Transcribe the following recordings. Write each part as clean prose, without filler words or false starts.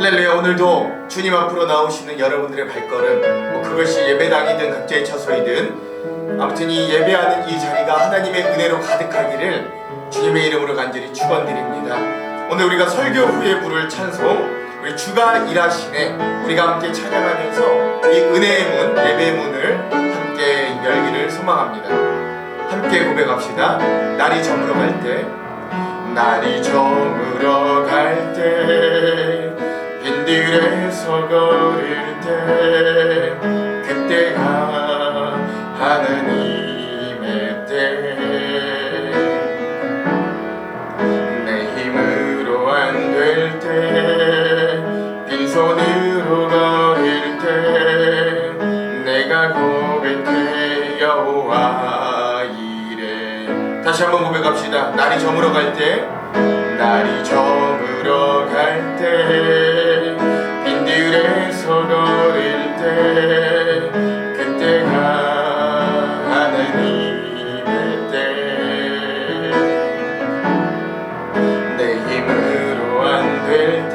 할렐루야. 오늘도 주님 앞으로 나오시는 여러분들의 발걸음, 그것이 예배당이든 각자의 처소이든 아무튼 이 예배하는 이 자리가 하나님의 은혜로 가득하기를 주님의 이름으로 간절히 축원드립니다. 오늘 우리가 설교 후에 부를 찬송, 우리 주가 일하시네, 우리가 함께 찬양하면서 이 은혜의 문, 예배의 문을 함께 열기를 소망합니다. 함께 고백합시다. 날이 저물어 갈 때, 날이 저물어 갈 때, 빈들에서 걸을 때, 그때가 하나님의 때. 내 힘으로 안 될 때, 빈손으로 걸을 때, 내가 고백해 여호와 이래. 다시 한번 고백합시다. 날이 저물어 갈 때, 날이 저물어 갈 때, 빈들에서 걸을 때, 그때가 하나님의 때. 내 힘으로 안 될 때,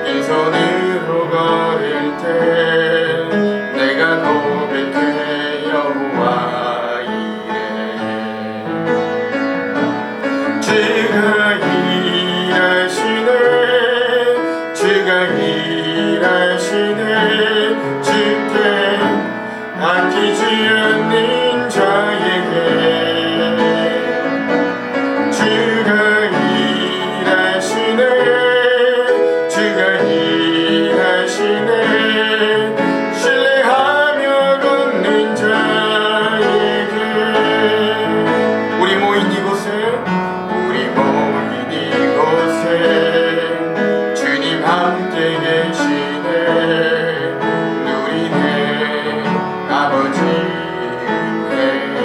빈손으로 걸을 때, 내가 고백해 여호와 이래. 주가 일하시네, 주가 일하시네, 주께 아끼지 않는 자에게. 주가 일하시네, 주가 일하시네, 신뢰하며 걷는 자에게. 우리 모인 이곳에, 우리 모인 이곳에 주님 함께 계시네. 누리네 아버지 은혜.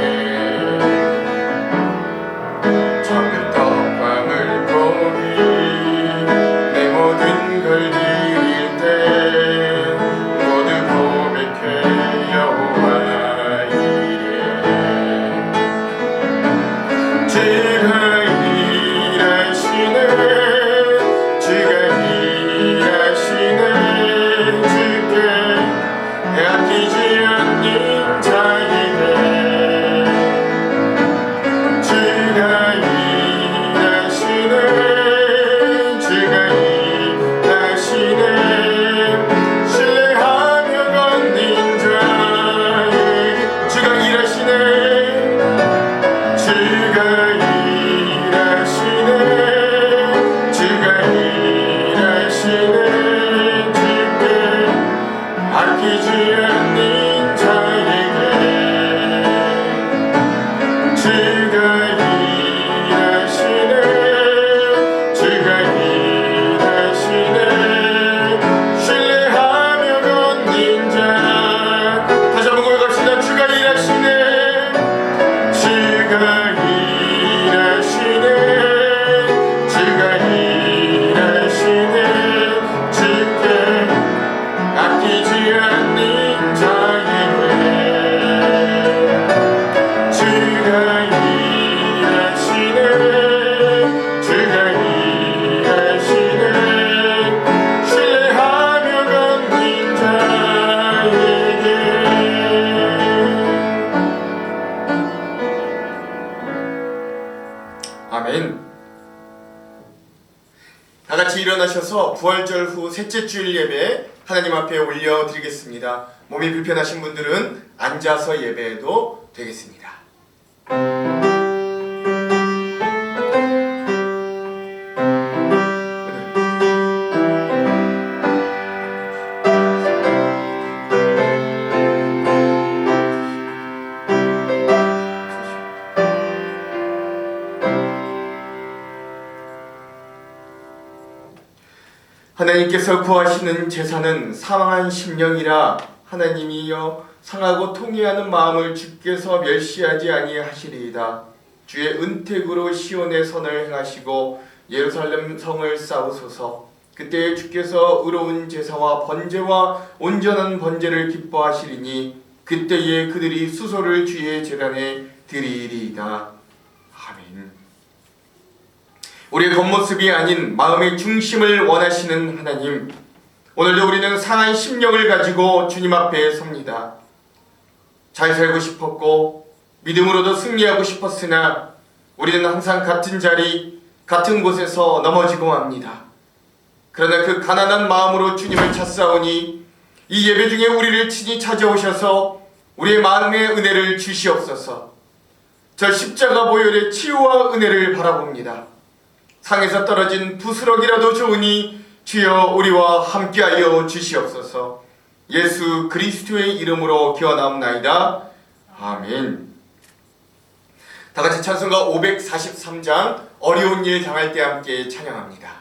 적은 떡과 물고기 내 모든 걸 드릴 때, 모두 고백해 여호와 이래. 주가 일하시네, 주가 일하시네, 주께 아끼지 않는 자에게. 주가 일하시네, 주가 일하시네, 신뢰하며 걷는 자에게. 주가 일하시네, 주가 일하시네, 주가 일하시네, 주께 아끼지 않는 자에게. 주가 일하시네, 주가 일하시네, 신뢰하며 걷는 자. 다시 한번 고백합시다. 주가 일하시네, 주가 일하시네, 주가 일하시네, 주께 아끼지 않는 자에게. 주가 일하시네, 주가 일하시네, 신뢰하며 걷는 자에게. 아멘. 다 같이 일어나셔서 부활절 후 셋째 주일 예배 하나님 앞에 올려드리겠습니다. 몸이 불편하신 분들은 앉아서 예배해도 되겠습니다. 하나님께서 구하시는 제사는 상한 심령이라 하나님이여 상하고 통회하는 마음을 주께서 멸시하지 아니하시리이다. 주의 은택으로 시온의 선을 행하시고 예루살렘 성을 쌓으소서. 그때에 주께서 의로운 제사와 번제와 온전한 번제를 기뻐하시리니 그때에 그들이 수소를 주의 제단에 드리리이다. 아멘. 우리의 겉모습이 아닌 마음의 중심을 원하시는 하나님, 오늘도 우리는 상한 심령을 가지고 주님 앞에 섭니다. 잘 살고 싶었고 믿음으로도 승리하고 싶었으나 우리는 항상 같은 자리, 같은 곳에서 넘어지고 맙니다. 그러나 그 가난한 마음으로 주님을 찾사오니 이 예배 중에 우리를 친히 찾아오셔서 우리의 마음의 은혜를 주시옵소서. 저 십자가 보혈의 치유와 은혜를 바라봅니다. 상에서 떨어진 부스럭이라도 좋으니 주여 우리와 함께하여 주시옵소서. 예수 그리스도의 이름으로 기원하옵나이다. 아멘. 다같이 찬송가 543장 어려운 일 당할 때 함께 찬양합니다.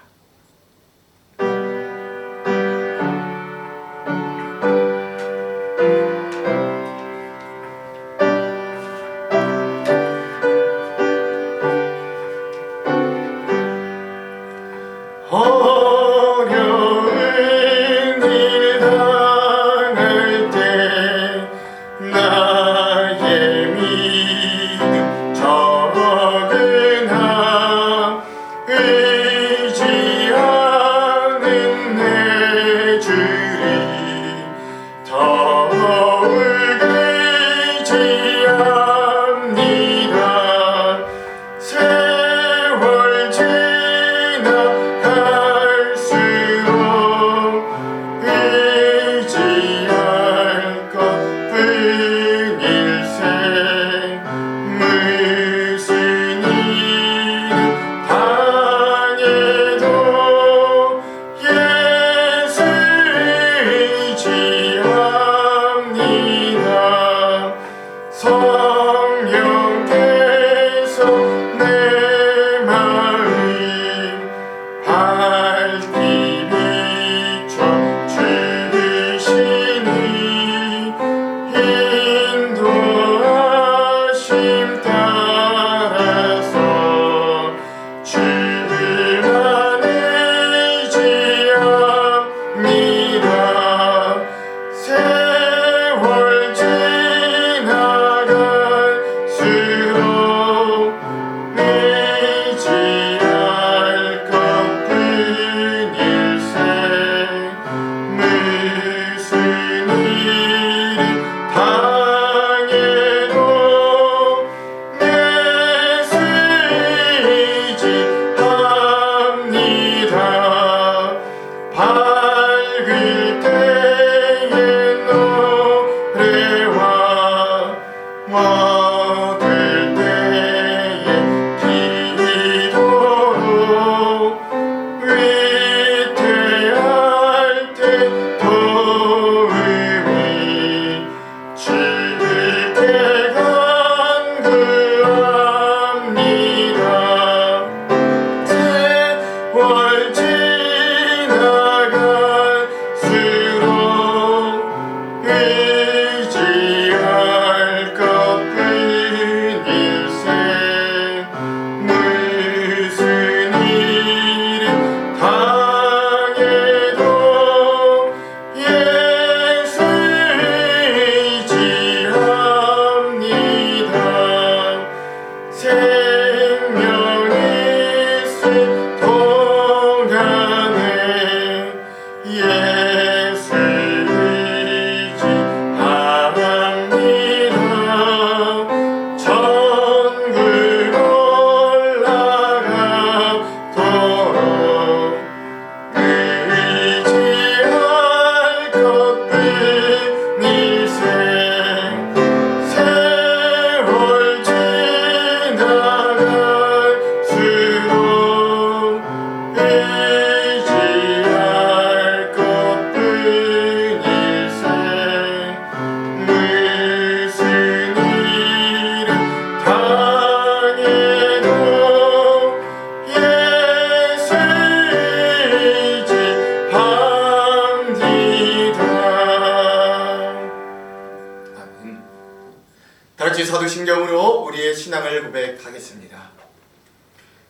사도신경으로 우리의 신앙을 고백하겠습니다.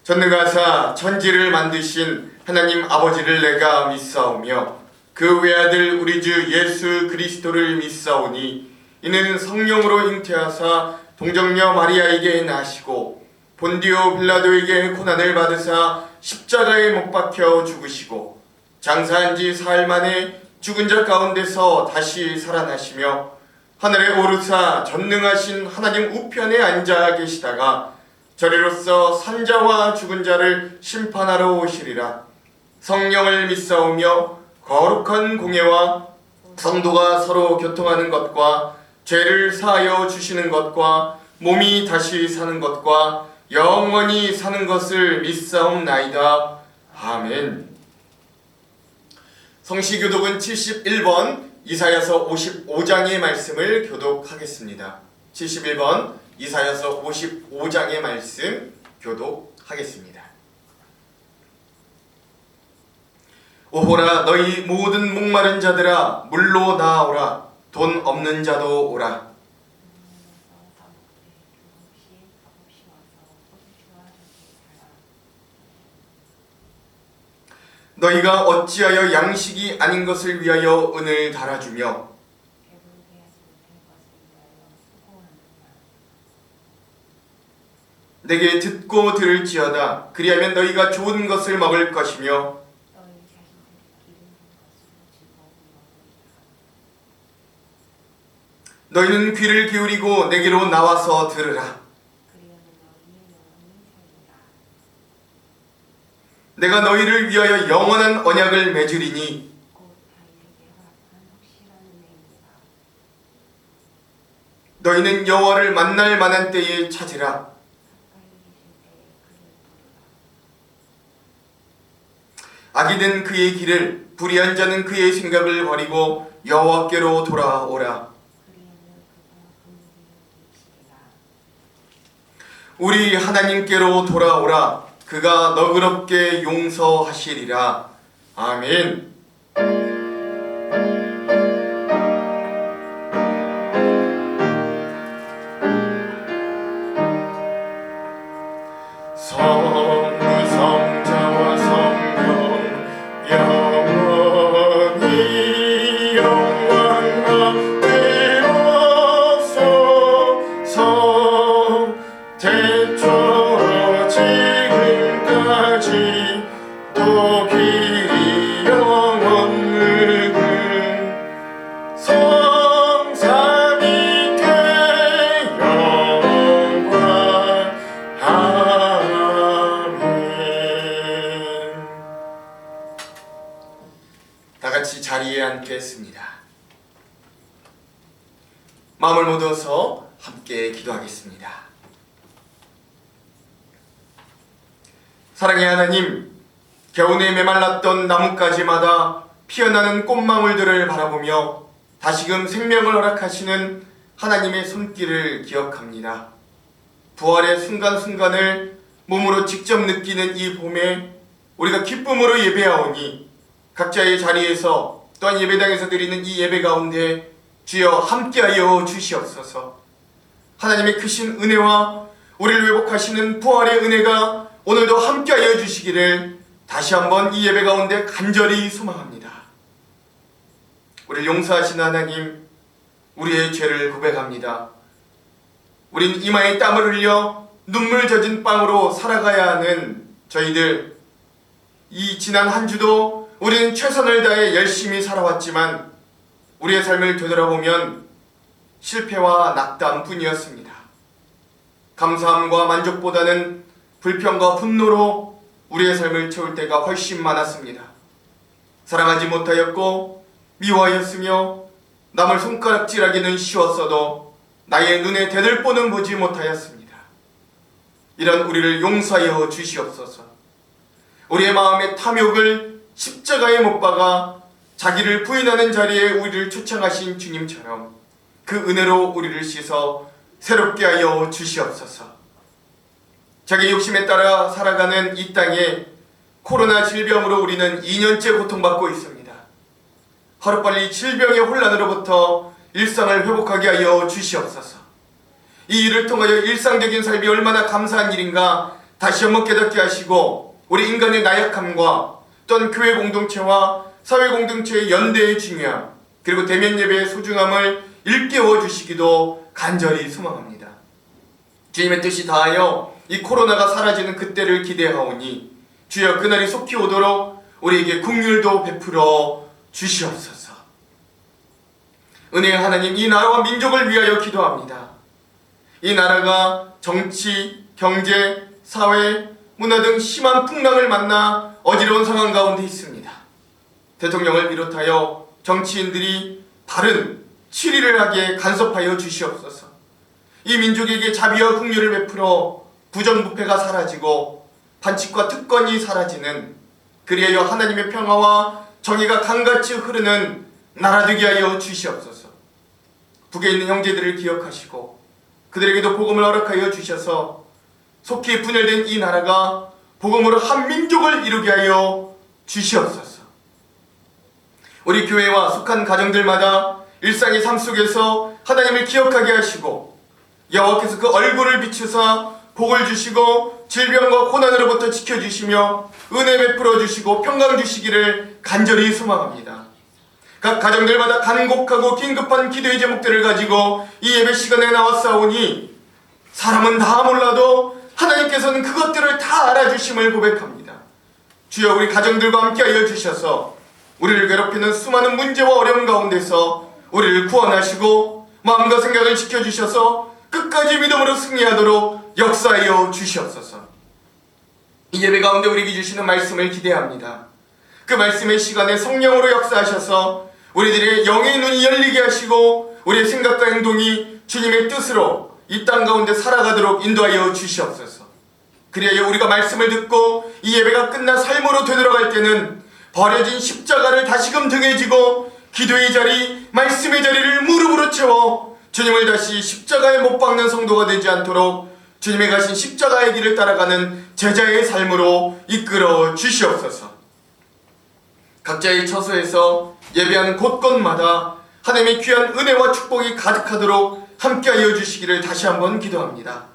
전능하사 천지를 만드신 하나님 아버지를 내가 믿사오며 그 외아들 우리 주 예수 그리스도를 믿사오니 이는 성령으로 잉태하사 동정녀 마리아에게 나시고 본디오 빌라도에게 고난을 받으사 십자가에 못 박혀 죽으시고 장사한 지 사흘 만에 죽은 자 가운데서 다시 살아나시며 하늘에 오르사 전능하신 하나님 우편에 앉아 계시다가 저리로서 산자와 죽은 자를 심판하러 오시리라. 성령을 믿사오며 거룩한 공예와 성도가 서로 교통하는 것과 죄를 사하여 주시는 것과 몸이 다시 사는 것과 영원히 사는 것을 믿사옵나이다. 아멘. 성시교독은 71번 이사야서 55장의 말씀을 교독하겠습니다. 71번 이사야서 55장의 말씀 교독하겠습니다. 오호라 너희 모든 목마른 자들아 물로 나아오라. 돈 없는 자도 오라. 너희가 어찌하여 양식이 아닌 것을 위하여 은을 달아주며 내게 듣고 들을지어다. 그리하면 너희가 좋은 것을 먹을 것이며 너희는 귀를 기울이고 내게로 나와서 들으라. 내가 너희를 위하여 영원한 언약을 맺으리니 너희는 여호와를 만날 만한 때에 찾으라. 악인은 그의 길을 불의한 자는 그의 생각을 버리고 여호와께로 돌아오라. 우리 하나님께로 돌아오라. 그가 너그럽게 용서하시리라. 아멘. 성자와 성령 영원히 영광받게 없소서. 태초로 지금까지 또 길이 영원을 성삼위께 영광. 아멘. 다같이 자리에 앉겠습니다. 마음을 모아서 함께 기도하겠습니다. 사랑의 하나님, 겨우내 메말랐던 나뭇가지마다 피어나는 꽃망울들을 바라보며 다시금 생명을 허락하시는 하나님의 손길을 기억합니다. 부활의 순간순간을 몸으로 직접 느끼는 이 봄에 우리가 기쁨으로 예배하오니 각자의 자리에서 또한 예배당에서 드리는 이 예배 가운데 주여 함께하여 주시옵소서. 하나님의 크신 은혜와 우리를 회복하시는 부활의 은혜가 오늘도 함께하여 주시기를 다시 한번 이 예배 가운데 간절히 소망합니다. 우리를 용서하시는 하나님, 우리의 죄를 고백합니다. 우린 이마에 땀을 흘려 눈물 젖은 빵으로 살아가야 하는 저희들, 이 지난 한 주도 우리는 최선을 다해 열심히 살아왔지만 우리의 삶을 되돌아보면 실패와 낙담뿐이었습니다. 감사함과 만족보다는 불평과 분노로 우리의 삶을 채울 때가 훨씬 많았습니다. 사랑하지 못하였고 미워하였으며 남을 손가락질하기는 쉬웠어도 나의 눈에 대들보는 보지 못하였습니다. 이런 우리를 용서하여 주시옵소서. 우리의 마음의 탐욕을 십자가에 못 박아 자기를 부인하는 자리에 우리를 초청하신 주님처럼 그 은혜로 우리를 씻어 새롭게 하여 주시옵소서. 자기 욕심에 따라 살아가는 이 땅에 코로나 질병으로 우리는 2년째 고통받고 있습니다. 하루빨리 질병의 혼란으로부터 일상을 회복하게 하여 주시옵소서. 이 일을 통하여 일상적인 삶이 얼마나 감사한 일인가 다시 한번 깨닫게 하시고 우리 인간의 나약함과 또한 교회 공동체와 사회 공동체의 연대의 중요함 그리고 대면 예배의 소중함을 일깨워 주시기도 간절히 소망합니다. 주님의 뜻이 다하여 이 코로나가 사라지는 그때를 기대하오니 주여 그날이 속히 오도록 우리에게 긍휼도 베풀어 주시옵소서. 은혜의 하나님, 이 나라와 민족을 위하여 기도합니다. 이 나라가 정치, 경제, 사회, 문화 등 심한 풍랑을 만나 어지러운 상황 가운데 있습니다. 대통령을 비롯하여 정치인들이 바른 치리를 하게 간섭하여 주시옵소서. 이 민족에게 자비와 긍휼을 베풀어 부정부패가 사라지고 반칙과 특권이 사라지는, 그리하여 하나님의 평화와 정의가 강같이 흐르는 나라 되게 하여 주시옵소서. 북에 있는 형제들을 기억하시고 그들에게도 복음을 허락하여 주셔서 속히 분열된 이 나라가 복음으로 한 민족을 이루게 하여 주시옵소서. 우리 교회와 속한 가정들마다 일상의 삶 속에서 하나님을 기억하게 하시고 여호와께서 그 얼굴을 비추사 복을 주시고 질병과 고난으로부터 지켜주시며 은혜 베풀어 주시고 평강 주시기를 간절히 소망합니다. 각 가정들마다 간곡하고 긴급한 기도의 제목들을 가지고 이 예배 시간에 나왔사오니 사람은 다 몰라도 하나님께서는 그것들을 다 알아주심을 고백합니다. 주여, 우리 가정들과 함께하여 주셔서 우리를 괴롭히는 수많은 문제와 어려움 가운데서 우리를 구원하시고 마음과 생각을 지켜주셔서 끝까지 믿음으로 승리하도록 역사하여 주시옵소서. 이 예배 가운데 우리에게 주시는 말씀을 기대합니다. 그 말씀의 시간에 성령으로 역사하셔서 우리들의 영의 눈이 열리게 하시고 우리의 생각과 행동이 주님의 뜻으로 이 땅 가운데 살아가도록 인도하여 주시옵소서. 그리하여 우리가 말씀을 듣고 이 예배가 끝나 삶으로 되돌아갈 때는 버려진 십자가를 다시금 등에 지고 기도의 자리, 말씀의 자리를 무릎으로 채워 주님을 다시 십자가에 못 박는 성도가 되지 않도록 주님의 가신 십자가의 길을 따라가는 제자의 삶으로 이끌어 주시옵소서. 각자의 처소에서 예배하는 곳곳마다 하나님의 귀한 은혜와 축복이 가득하도록 함께하여 주시기를 다시 한번 기도합니다.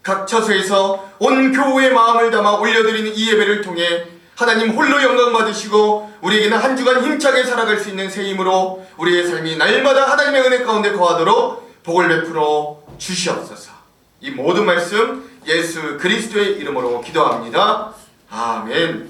각 처소에서 온 교우의 마음을 담아 올려드리는 이 예배를 통해 하나님 홀로 영광 받으시고 우리에게는 한 주간 힘차게 살아갈 수 있는 새 힘으로 우리의 삶이 날마다 하나님의 은혜 가운데 거하도록 복을 베풀어 주시옵소서. 이 모든 말씀 예수 그리스도의 이름으로 기도합니다. 아멘.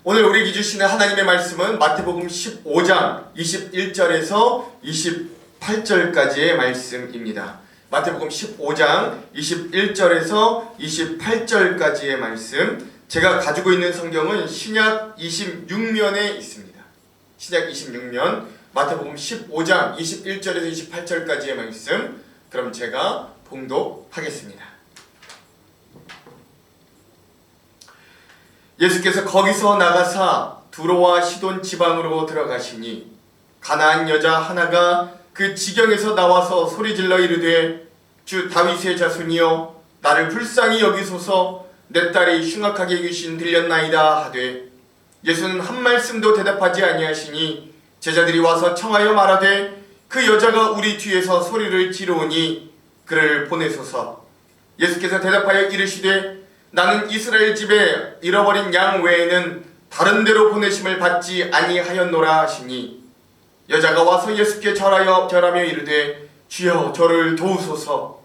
오늘 우리에게 주시는 하나님의 말씀은 마태복음 15장 21절에서 28절까지의 말씀입니다. 마태복음 15장 21절에서 28절까지의 말씀, 제가 가지고 있는 성경은 신약 26면에 있습니다. 신약 26면 마태복음 15장 21절에서 28절까지의 말씀, 그럼 제가 봉독하겠습니다. 예수께서 거기서 나가사 두로와 시돈 지방으로 들어가시니 가나안 여자 하나가 그 지경에서 나와서 소리질러 이르되 주 다윗의 자손이여 나를 불쌍히 여기소서 내 딸이 흉악하게 귀신 들렸나이다 하되 예수는 한 말씀도 대답하지 아니하시니 제자들이 와서 청하여 말하되 그 여자가 우리 뒤에서 소리를 지르오니 그를 보내소서. 예수께서 대답하여 이르시되 나는 이스라엘 집에 잃어버린 양 외에는 다른 데로 보내심을 받지 아니하였노라 하시니 여자가 와서 예수께 절하며 이르되 주여 저를 도우소서.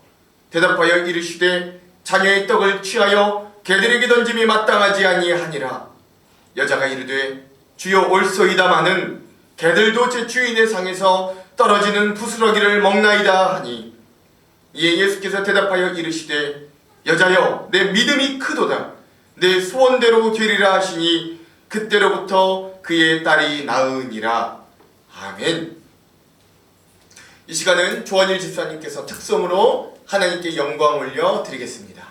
대답하여 이르시되 자녀의 떡을 취하여 개들에게 던짐이 마땅하지 아니하니라. 여자가 이르되 주여 옳소이다마는 개들도 제 주인의 상에서 떨어지는 부스러기를 먹나이다 하니 이에 예수께서 대답하여 이르시되 여자여 내 믿음이 크도다 내 소원대로 되리라 하시니 그때로부터 그의 딸이 나으니라. 아멘. 이 시간은 조한일 집사님께서 특성으로 하나님께 영광 올려 드리겠습니다.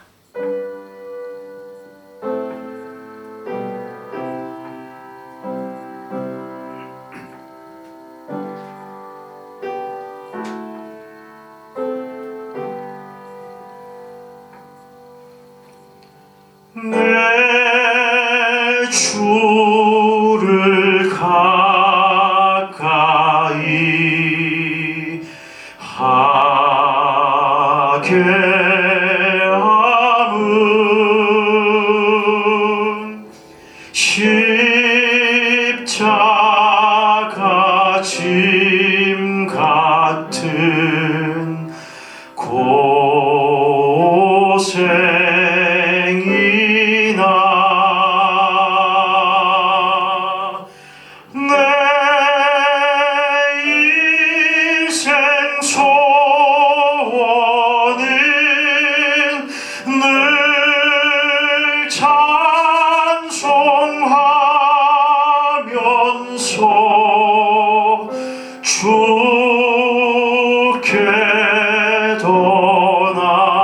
내 가까이 하게 함은 십자가 짐 같은 고생이나 내 인생 소원은 늘 찬송하면서 주께 더 나아가기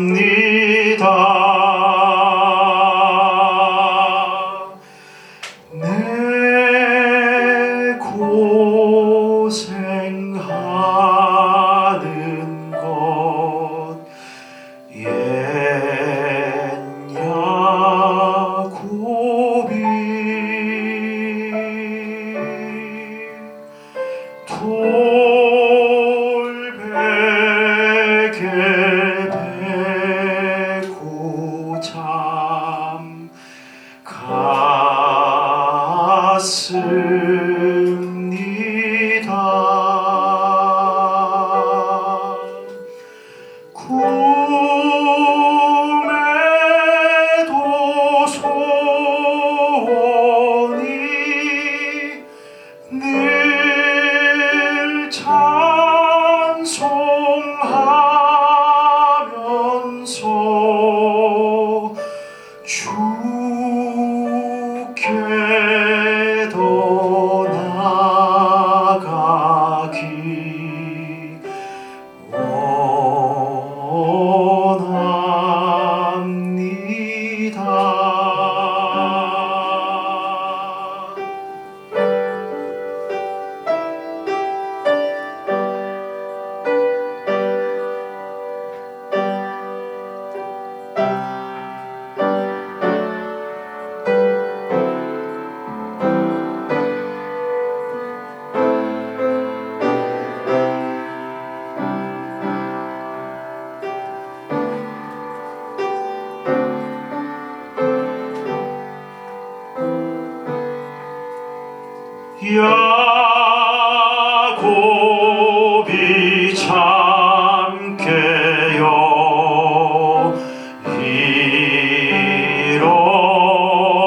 원합니다. 내 고생하는 것 옛 야곱이 돌베개 베고 잠 갔습니다. 꿈에도 소원이 늘 찬송하면서 주께 더 나아가기 원합니다. 야곱이 참 깨어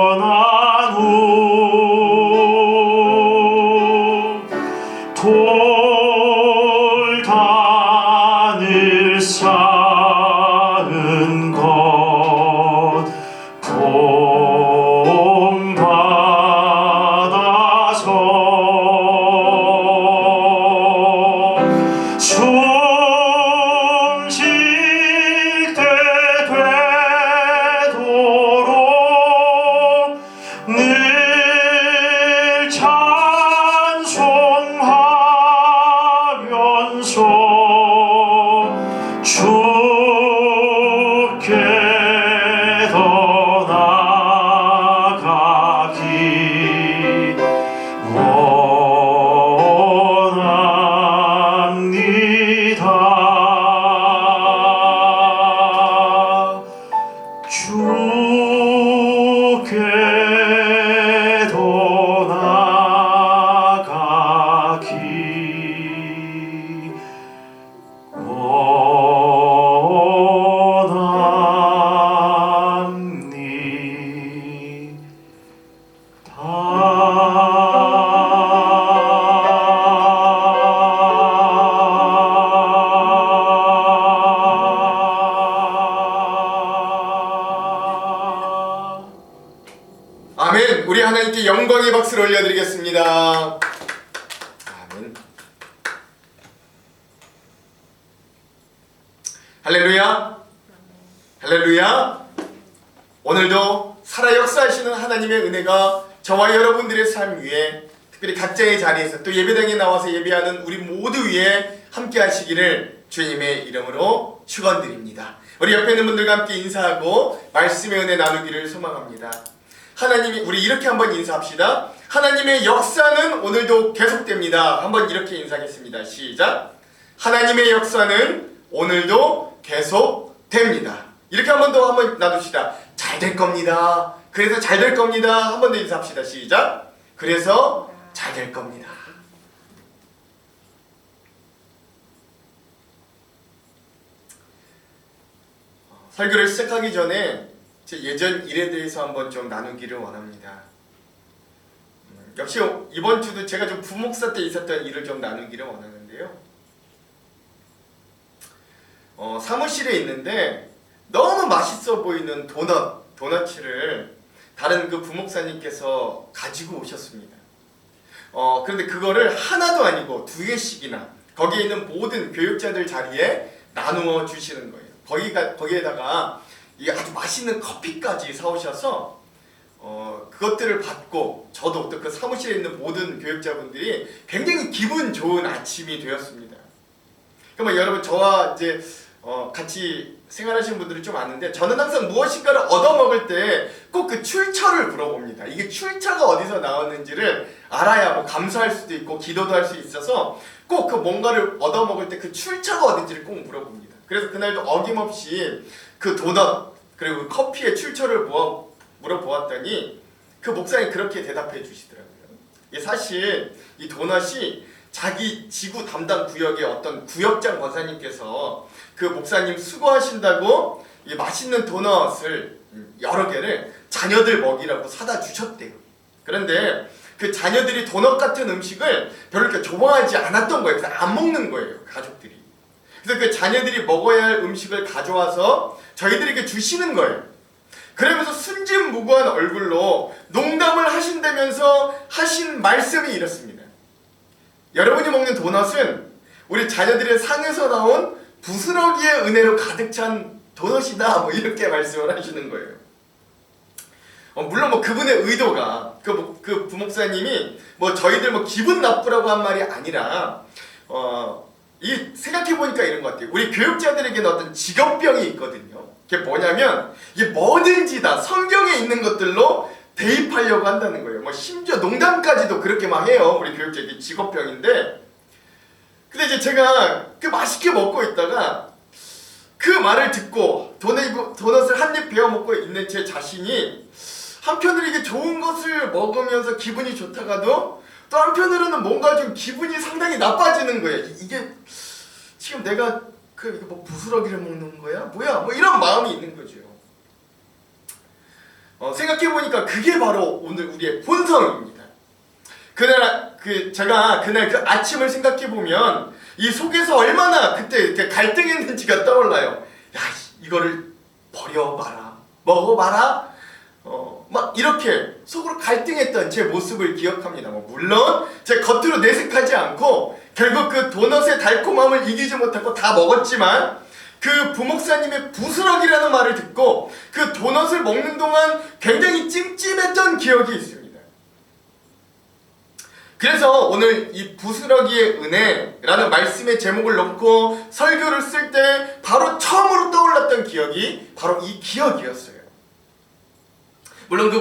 일어난 후 돌단을 쌓은 것 본받아서 숨 쉴 때 되도록 늘 찬송하면서 주께 더 나아가기 원합니다. 주께 더 나아가기 원합니다. 아멘. 우리 하나님께 영광의 박수를 올려드리겠습니다. 아멘. 할렐루야. 할렐루야. 오늘도 살아 역사하시는 하나님의 은혜가 저와 여러분들의 삶 위에, 특별히 각자의 자리에서 또 예배당에 나와서 예배하는 우리 모두 위에 함께 하시기를 주님의 이름으로 축원드립니다. 우리 옆에 있는 분들과 함께 인사하고 말씀의 은혜 나누기를 소망합니다. 하나님이, 우리 이렇게 한번 인사합시다. 하나님의 역사는 오늘도 계속됩니다. 한번 이렇게 인사하겠습니다. 시작. 하나님의 역사는 오늘도 계속됩니다. 이렇게 한 번 더 한번 나눕시다. 잘 될 겁니다. 그래서 잘 될 겁니다. 한 번 더 인사합시다. 시작. 그래서 잘 될 겁니다. 설교를 시작하기 전에 제 예전 일에 대해서 한번 좀 나누기를 원합니다. 역시 이번 주도 제가 좀 부목사 때 있었던 일을 좀 나누기를 원하는데요. 사무실에 있는데 너무 맛있어 보이는 도너츠를 다른 그 부목사님께서 가지고 오셨습니다. 그런데 그거를 하나도 아니고 2개씩이나 거기에 있는 모든 교육자들 자리에 나누어 주시는 거예요. 거기에다가 이 아주 맛있는 커피까지 사오셔서 그것들을 받고 저도 또 그 사무실에 있는 모든 교육자분들이 굉장히 기분 좋은 아침이 되었습니다. 그러면 여러분, 저와 이제 같이 생활하시는 분들은 좀 아는데, 저는 항상 무엇인가를 얻어먹을 때 꼭 그 출처를 물어봅니다. 이게 출처가 어디서 나왔는지를 알아야 뭐 감사할 수도 있고 기도도 할 수 있어서 꼭 그 뭔가를 얻어먹을 때 그 출처가 어딘지를 꼭 물어봅니다. 그래서 그날도 어김없이 그 도넛 그리고 그 커피의 출처를 물어보았더니 그 목사님이 그렇게 대답해 주시더라고요. 이게 사실 이 도넛이 자기 지구 담당 구역의 어떤 구역장 권사님께서 그 목사님 수고하신다고 이 맛있는 도넛을 여러 개를 자녀들 먹이라고 사다 주셨대요. 그런데 그 자녀들이 도넛 같은 음식을 별로 이렇게 좋아하지 않았던 거예요. 그래서 안 먹는 거예요, 가족들이. 그래서 그 자녀들이 먹어야 할 음식을 가져와서 저희들에게 주시는 거예요. 그러면서 순진무구한 얼굴로 농담을 하신다면서 하신 말씀이 이렇습니다. 여러분이 먹는 도넛은 우리 자녀들의 상에서 나온 부스러기의 은혜로 가득 찬 도넛이다, 뭐 이렇게 말씀을 하시는 거예요. 물론 뭐 그분의 의도가 그 부목사님이 뭐 저희들 뭐 기분 나쁘라고 한 말이 아니라 이 생각해 보니까 이런 것 같아요. 우리 교육자들에게는 어떤 직업병이 있거든요. 그게 뭐냐면 이게 뭐든지 다 성경에 있는 것들로 대입하려고 한다는 거예요. 뭐 심지어 농담까지도 그렇게 막 해요. 우리 교육자, 이게 직업병인데. 근데 이제 제가 그 맛있게 먹고 있다가 그 말을 듣고 도넛을 한 입 베어 먹고 있는 제 자신이 한편으로 이게 좋은 것을 먹으면서 기분이 좋다가도 또 한편으로는 뭔가 좀 기분이 상당히 나빠지는 거예요. 이게 지금 내가 이거 뭐 부스러기를 먹는 거야? 뭐야? 뭐 이런 마음이 있는 거죠. 생각해보니까 그게 바로 오늘 우리의 본성입니다. 제가 그날 그 아침을 생각해보면 이 속에서 얼마나 그때 이렇게 갈등했는지가 떠올라요. 야, 이거를 버려봐라, 먹어봐라, 막 이렇게 속으로 갈등했던 제 모습을 기억합니다. 물론 제 겉으로 내색하지 않고 결국 그 도넛의 달콤함을 이기지 못하고 다 먹었지만 그 부목사님의 부스러기라는 말을 듣고 그 도넛을 먹는 동안 굉장히 찜찜했던 기억이 있습니다. 그래서 오늘 이 부스러기의 은혜라는 말씀의 제목을 놓고 설교를 쓸 때 바로 처음으로 떠올랐던 기억이 바로 이 기억이었어요. 물론 그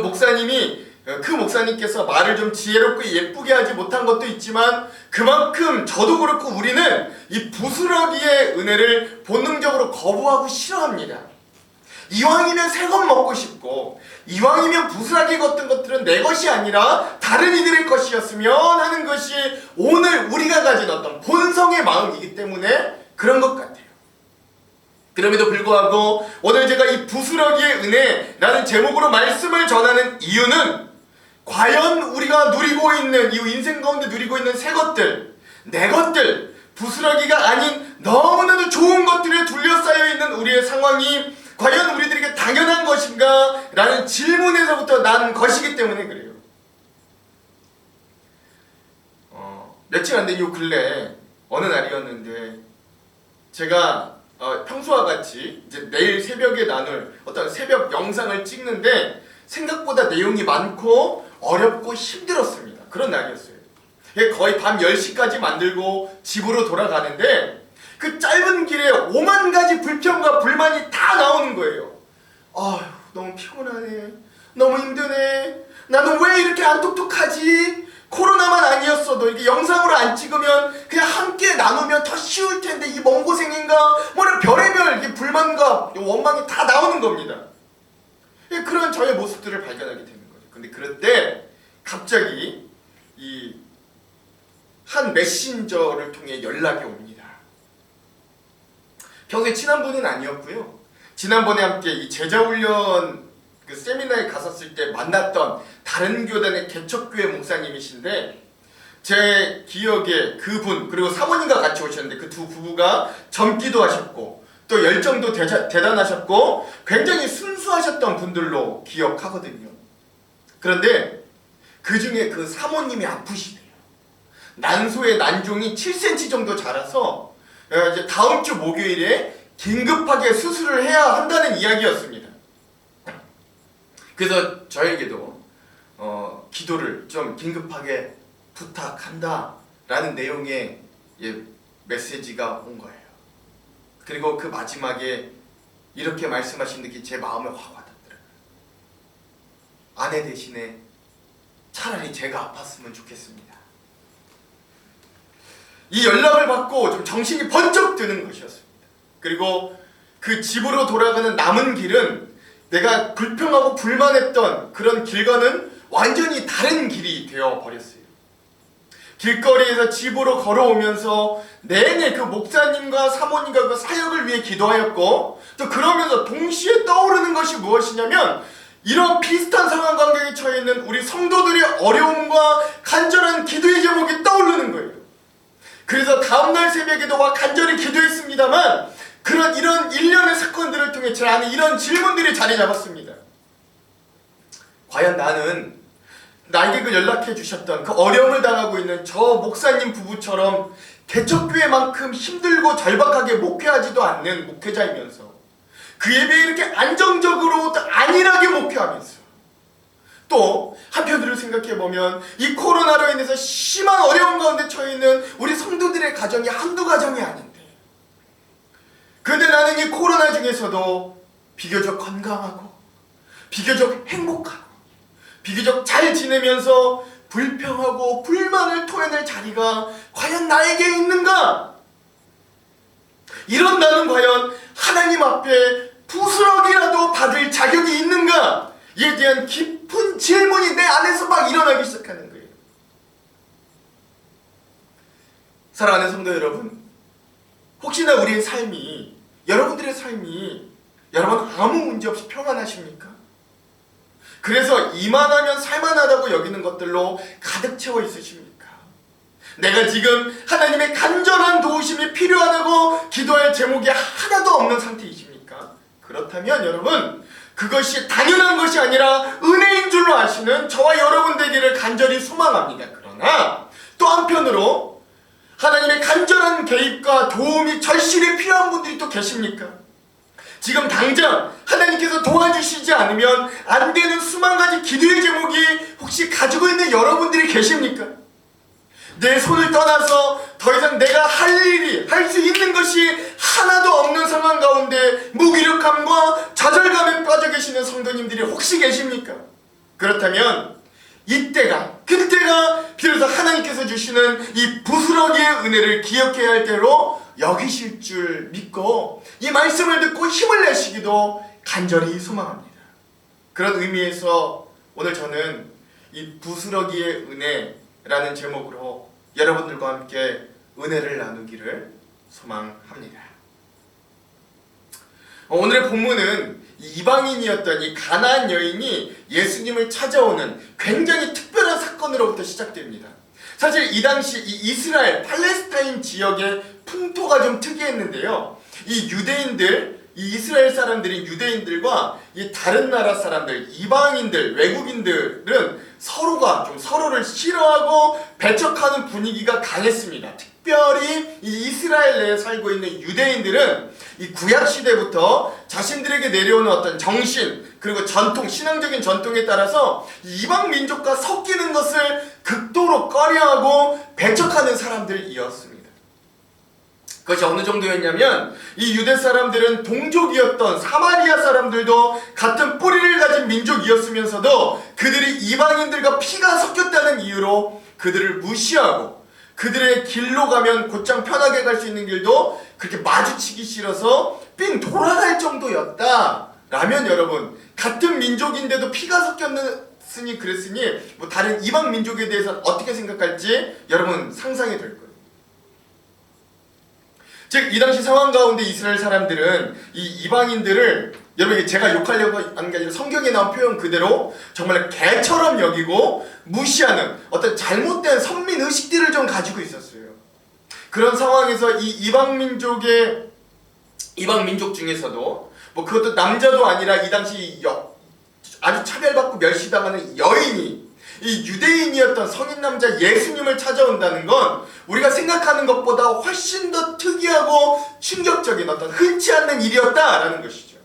목사님께서 말을 좀 지혜롭고 예쁘게 하지 못한 것도 있지만 그만큼 저도 그렇고 우리는 이 부스러기의 은혜를 본능적으로 거부하고 싫어합니다. 이왕이면 새 것 먹고 싶고 이왕이면 부스러기 같은 것들은 내 것이 아니라 다른 이들의 것이었으면 하는 것이 오늘 우리가 가진 어떤 본성의 마음이기 때문에 그런 것 같아요. 그럼에도 불구하고 오늘 제가 이 부스러기의 은혜라는 제목으로 말씀을 전하는 이유는 과연 우리가 누리고 있는 이 인생 가운데 누리고 있는 새 것들, 내 것들, 부스러기가 아닌 너무나도 좋은 것들에 둘러싸여 있는 우리의 상황이 과연 우리들에게 당연한 것인가? 라는 질문에서부터 난 것이기 때문에 그래요. 며칠 안 된 요 근래 어느 날이었는데 제가 평소와 같이 이제 내일 새벽에 나눌 어떤 새벽 영상을 찍는데 생각보다 내용이 많고 어렵고 힘들었습니다. 그런 날이었어요. 거의 밤 10시까지 만들고 집으로 돌아가는데 그 짧은 길에 5만 가지 불평과 불만이 다 나오는 거예요. 아휴, 너무 피곤하네. 너무 힘드네. 나는 왜 이렇게 안 똑똑하지? 코로나만 아니었어도 이렇게 영상으로 안 찍으면 그냥 함께 나누면 더 쉬울 텐데 이 먼 고생인가? 뭐는 별의별 이렇게 불만과 원망이 다 나오는 겁니다. 그런 저의 모습들을 발견하게 되는 거죠. 근데 그럴 때 갑자기 이 한 메신저를 통해 연락이 옵니다. 평소에 친한 분은 아니었고요. 지난번에 함께 이 제자훈련 그 세미나에 갔었을 때 만났던 다른 교단의 개척교회 목사님이신데, 제 기억에 그분 그리고 사모님과 같이 오셨는데 그 두 부부가 젊기도 하셨고 또 열정도 대단하셨고 굉장히 순수하셨던 분들로 기억하거든요. 그런데 그 중에 그 사모님이 아프시대요. 난소의 난종이 7cm 정도 자라서 이제 다음 주 목요일에 긴급하게 수술을 해야 한다는 이야기였습니다. 그래서 저에게도 기도를 좀 긴급하게 부탁한다 라는 내용의 메시지가 온 거예요. 그리고 그 마지막에 이렇게 말씀하신 게 제 마음에 확 와닿더라고요. 아내 대신에 차라리 제가 아팠으면 좋겠습니다. 이 연락을 받고 좀 정신이 번쩍 드는 것이었습니다. 그리고 그 집으로 돌아가는 남은 길은 내가 불평하고 불만했던 그런 길과는 완전히 다른 길이 되어 버렸어요. 길거리에서 집으로 걸어오면서 내내 그 목사님과 사모님과 그 사역을 위해 기도하였고, 또 그러면서 동시에 떠오르는 것이 무엇이냐면 이런 비슷한 상황 관계에 처해 있는 우리 성도들의 어려움과 간절한 기도의 제목이 떠오르는 거예요. 그래서 다음날 새벽에도 간절히 기도했습니다만 이런 일련의 사건들을 통해 제 안에 이런 질문들이 자리 잡았습니다. 과연 나는 나에게 그 연락해 주셨던 그 어려움을 당하고 있는 저 목사님 부부처럼 개척교회만큼 힘들고 절박하게 목회하지도 않는 목회자이면서 그 예배에 이렇게 안정적으로 안일하게 목회하면서 또 한편으로 생각해보면 이 코로나로 인해서 심한 어려움 가운데 처해 있는 우리 성도들의 가정이 한두 가정이 아닌데, 그런데 나는 이 코로나 중에서도 비교적 건강하고 비교적 행복하고 비교적 잘 지내면서 불평하고 불만을 토해낼 자리가 과연 나에게 있는가? 이런 나는 과연 하나님 앞에 부스러기라도 받을 자격이 있는가? 이에 대한 깊은 질문이 내 안에서 막 일어나기 시작하는 거예요. 사랑하는 성도 여러분, 혹시나 우리의 삶이, 여러분들의 삶이 여러분 아무 문제 없이 평안하십니까? 그래서 이만하면 살만하다고 여기는 것들로 가득 채워 있으십니까? 내가 지금 하나님의 간절한 도우심이 필요하다고 기도할 제목이 하나도 없는 상태이십니까? 그렇다면 여러분, 그것이 당연한 것이 아니라 은혜인 줄로 아시는 저와 여러분 되기를 간절히 소망합니다. 그러나 또 한편으로 하나님의 간절한 개입과 도움이 절실히 필요한 분들이 또 계십니까? 지금 당장 하나님께서 도와주시지 않으면 안 되는 수만 가지 기도의 제목이 혹시 가지고 있는 여러분들이 계십니까? 내 손을 떠나서 더 이상 내가 할 수 있는 것이 하나도 없는 상황 가운데 무기력함과 좌절감에 빠져 계시는 성도님들이 혹시 계십니까? 그렇다면 그때가 비로소 하나님께서 주시는 이 부스러기의 은혜를 기억해야 할 때로 여기실 줄 믿고 이 말씀을 듣고 힘을 내시기도 간절히 소망합니다. 그런 의미에서 오늘 저는 이 부스러기의 은혜라는 제목으로 여러분들과 함께 은혜를 나누기를 소망합니다. 오늘의 본문은 이방인이었던 이 가나안 여인이 예수님을 찾아오는 굉장히 특별한 사건으로부터 시작됩니다. 사실 이 당시 이 이스라엘, 팔레스타인 지역의 풍토가 좀 특이했는데요. 이 이스라엘 사람들인 유대인들과 이 다른 나라 사람들, 이방인들, 외국인들은 서로를 싫어하고 배척하는 분위기가 강했습니다. 특별히 이 이스라엘 내에 살고 있는 유대인들은 이 구약 시대부터 자신들에게 내려오는 어떤 정신 그리고 전통, 신앙적인 전통에 따라서 이방 민족과 섞이는 것을 극도로 꺼려하고 배척하는 사람들이었습니다. 그것이 어느 정도였냐면 이 유대 사람들은 동족이었던 사마리아 사람들도 같은 뿌리를 가진 민족이었으면서도 그들이 이방인들과 피가 섞였다는 이유로 그들을 무시하고 그들의 길로 가면 곧장 편하게 갈 수 있는 길도 그렇게 마주치기 싫어서 삥 돌아갈 정도였다 라면 여러분, 같은 민족인데도 피가 섞였으니 그랬으니 뭐 다른 이방 민족에 대해서 어떻게 생각할지 여러분 상상이 될 거예요. 즉 이 당시 상황 가운데 이스라엘 사람들은 이 이방인들을, 여러분 제가 욕하려고 하는 게 아니라 성경에 나온 표현 그대로 정말 개처럼 여기고 무시하는 어떤 잘못된 선민의식들을 좀 가지고 있었어요. 그런 상황에서 이 이방 민족 중에서도 뭐 그것도 남자도 아니라 이 당시 아주 차별받고 멸시당하는 여인이 이 유대인이었던 성인 남자 예수님을 찾아온다는 건 우리가 생각하는 것보다 훨씬 더 특이하고 충격적인 어떤 흔치 않는 일이었다라는 것이죠.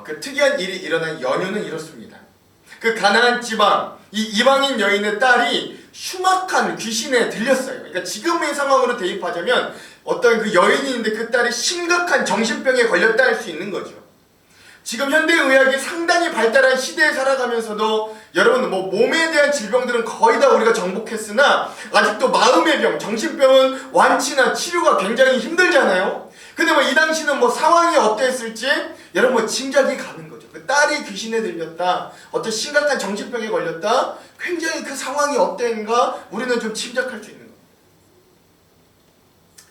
그 특이한 일이 일어난 연유는 이렇습니다. 그 가나안 지방 이 이방인 여인의 딸이 흉악한 귀신에 들렸어요. 그러니까 지금의 상황으로 대입하자면 어떤 그 여인이 있는데 그 딸이 심각한 정신병에 걸렸다 할 수 있는 거죠. 지금 현대의학이 상당히 발달한 시대에 살아가면서도 여러분 뭐 몸에 대한 질병들은 거의 다 우리가 정복했으나 아직도 마음의 병, 정신병은 완치나 치료가 굉장히 힘들잖아요. 근데 뭐 이 당시는 뭐 상황이 어땠을지 여러분 뭐 짐작이 가는 거죠. 그 딸이 귀신에 들렸다, 어떤 심각한 정신병에 걸렸다, 굉장히 그 상황이 어땠는가 우리는 좀 짐작할 수 있는 거예요.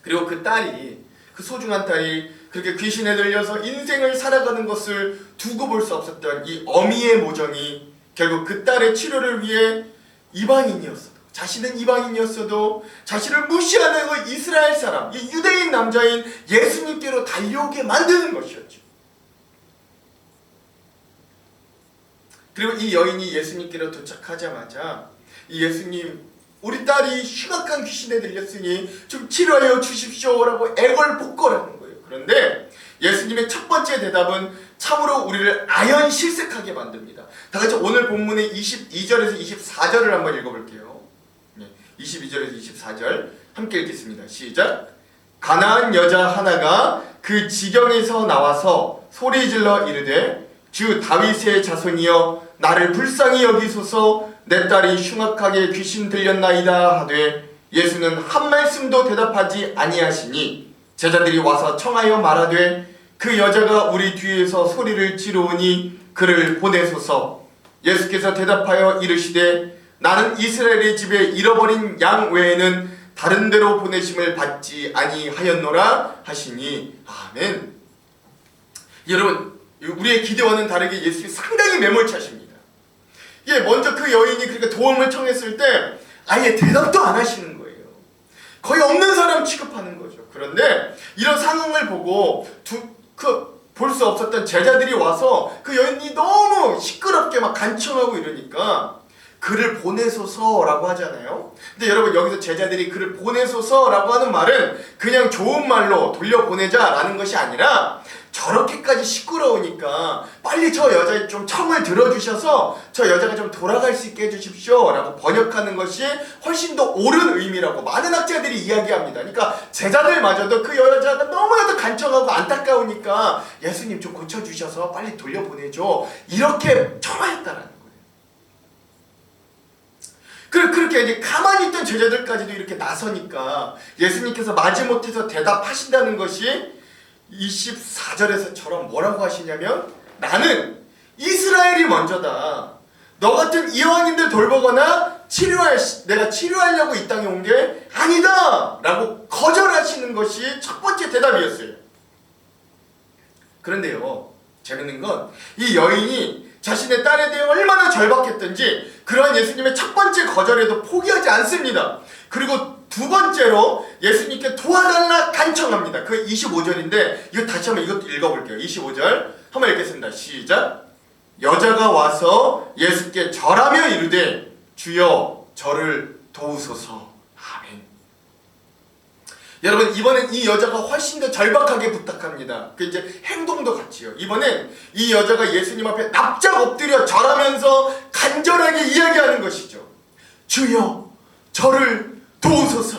그리고 그 딸이, 그 소중한 딸이 그렇게 귀신에 들려서 인생을 살아가는 것을 두고 볼 수 없었던 이 어미의 모정이 결국 그 딸의 치료를 위해 자신은 이방인이었어도 자신을 무시하는 그 이스라엘 사람, 이 유대인 남자인 예수님께로 달려오게 만드는 것이었죠. 그리고 이 여인이 예수님께로 도착하자마자 이 예수님, 우리 딸이 흉악한 귀신에 들렸으니 좀 치료하여 주십시오라고 애걸복걸하는 거예요. 그런데 예수님의 첫 번째 대답은 참으로 우리를 아연실색하게 만듭니다. 다 같이 오늘 본문의 22절에서 24절을 한번 읽어볼게요. 22절에서 24절 함께 읽겠습니다. 시작. 가나안 여자 하나가 그 지경에서 나와서 소리질러 이르되 주 다윗의 자손이여 나를 불쌍히 여기소서 내 딸이 흉악하게 귀신 들렸나이다 하되 예수는 한 말씀도 대답하지 아니하시니 제자들이 와서 청하여 말하되 그 여자가 우리 뒤에서 소리를 지르오니 그를 보내소서. 예수께서 대답하여 이르시되 나는 이스라엘의 집에 잃어버린 양 외에는 다른 데로 보내심을 받지 아니하였노라 하시니 아멘. 여러분 우리의 기대와는 다르게 예수님이 상당히 매몰차십니다. 예, 먼저 그 여인이 그렇게 도움을 청했을 때 아예 대답도 안 하시는 거예요. 거의 없는 사람 취급하는 거죠. 그런데 이런 상황을 보고 볼 수 없었던 제자들이 와서 그 여인이 너무 시끄럽게 막 간청하고 이러니까 그를 보내소서라고 하잖아요. 근데 여러분 여기서 제자들이 그를 보내소서라고 하는 말은 그냥 좋은 말로 돌려보내자라는 것이 아니라 저렇게까지 시끄러우니까 빨리 저 여자의 좀 청을 들어주셔서 저 여자가 좀 돌아갈 수 있게 해주십시오 라고 번역하는 것이 훨씬 더 옳은 의미라고 많은 학자들이 이야기합니다. 그러니까 제자들마저도 그 여자가 너무나도 간청하고 안타까우니까 예수님 좀 고쳐주셔서 빨리 돌려보내줘 이렇게 청하였다라는 거예요. 그렇게 이제 가만히 있던 제자들까지도 이렇게 나서니까 예수님께서 마지못해서 대답하신다는 것이 24절에서처럼 뭐라고 하시냐면 나는 이스라엘이 먼저다. 너 같은 이방인들 돌보거나 내가 치료하려고 이 땅에 온 게 아니다 라고 거절하시는 것이 첫 번째 대답이었어요. 그런데요 재밌는 건 이 여인이 자신의 딸에 대해 얼마나 절박했던지 그러한 예수님의 첫 번째 거절에도 포기하지 않습니다. 그리고 두 번째로 예수님께 도와달라 간청합니다. 그 25절인데 이거 다시 한번 이것도 읽어볼게요. 25절 한번 읽겠습니다. 시작. 여자가 와서 예수께 절하며 이르되 주여 저를 도우소서. 아멘. 여러분 이번엔 이 여자가 훨씬 더 절박하게 부탁합니다. 그 이제 행동도 같이요. 이번엔 이 여자가 예수님 앞에 납작 엎드려 절하면서 간절하게 이야기하는 것이죠. 주여 저를 도우소서.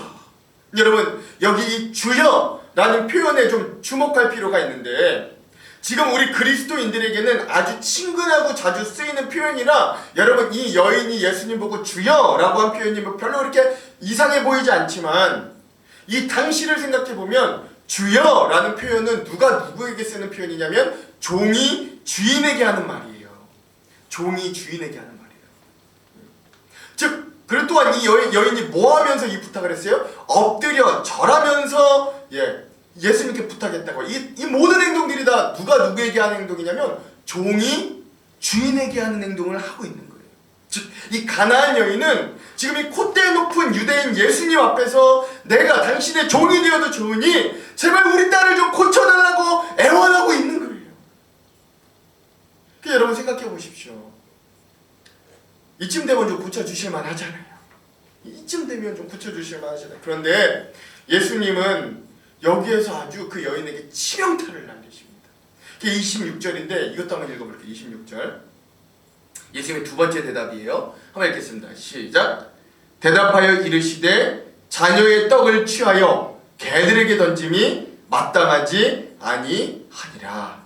여러분, 여기 이 주여라는 표현에 좀 주목할 필요가 있는데, 지금 우리 그리스도인들에게는 아주 친근하고 자주 쓰이는 표현이라 여러분, 이 여인이 예수님 보고 주여라고 한 표현이 뭐 별로 그렇게 이상해 보이지 않지만, 이 당시를 생각해 보면 주여라는 표현은 누가 누구에게 쓰는 표현이냐면 종이 주인에게 하는 말이에요. 종이 주인에게 하는 말이에요. 즉, 그리고 또한 이 여인이 뭐 하면서 이 부탁을 했어요? 엎드려 절하면서 예수님께 부탁했다고. 이 모든 행동들이 다 누가 누구에게 하는 행동이냐면 종이 주인에게 하는 행동을 하고 있는 거예요. 즉, 이 가나안 여인은 지금 이 콧대 높은 유대인 예수님 앞에서 내가 당신의 종이 되어도 좋으니 제발 우리 딸을 좀 고쳐달라고 애원하고 있는 거예요. 여러분 생각해 보십시오. 이쯤 되면 좀 고쳐주실 만하잖아요. 이쯤 되면 좀 고쳐주실 만하잖아요. 그런데 예수님은 여기에서 아주 그 여인에게 치명타를 날리십니다. 그게 26절인데 이것도 한번 읽어볼게요. 26절. 예수님의 두 번째 대답이에요. 한번 읽겠습니다. 시작. 대답하여 이르시되 자녀의 떡을 취하여 개들에게 던짐이 마땅하지 아니하니라.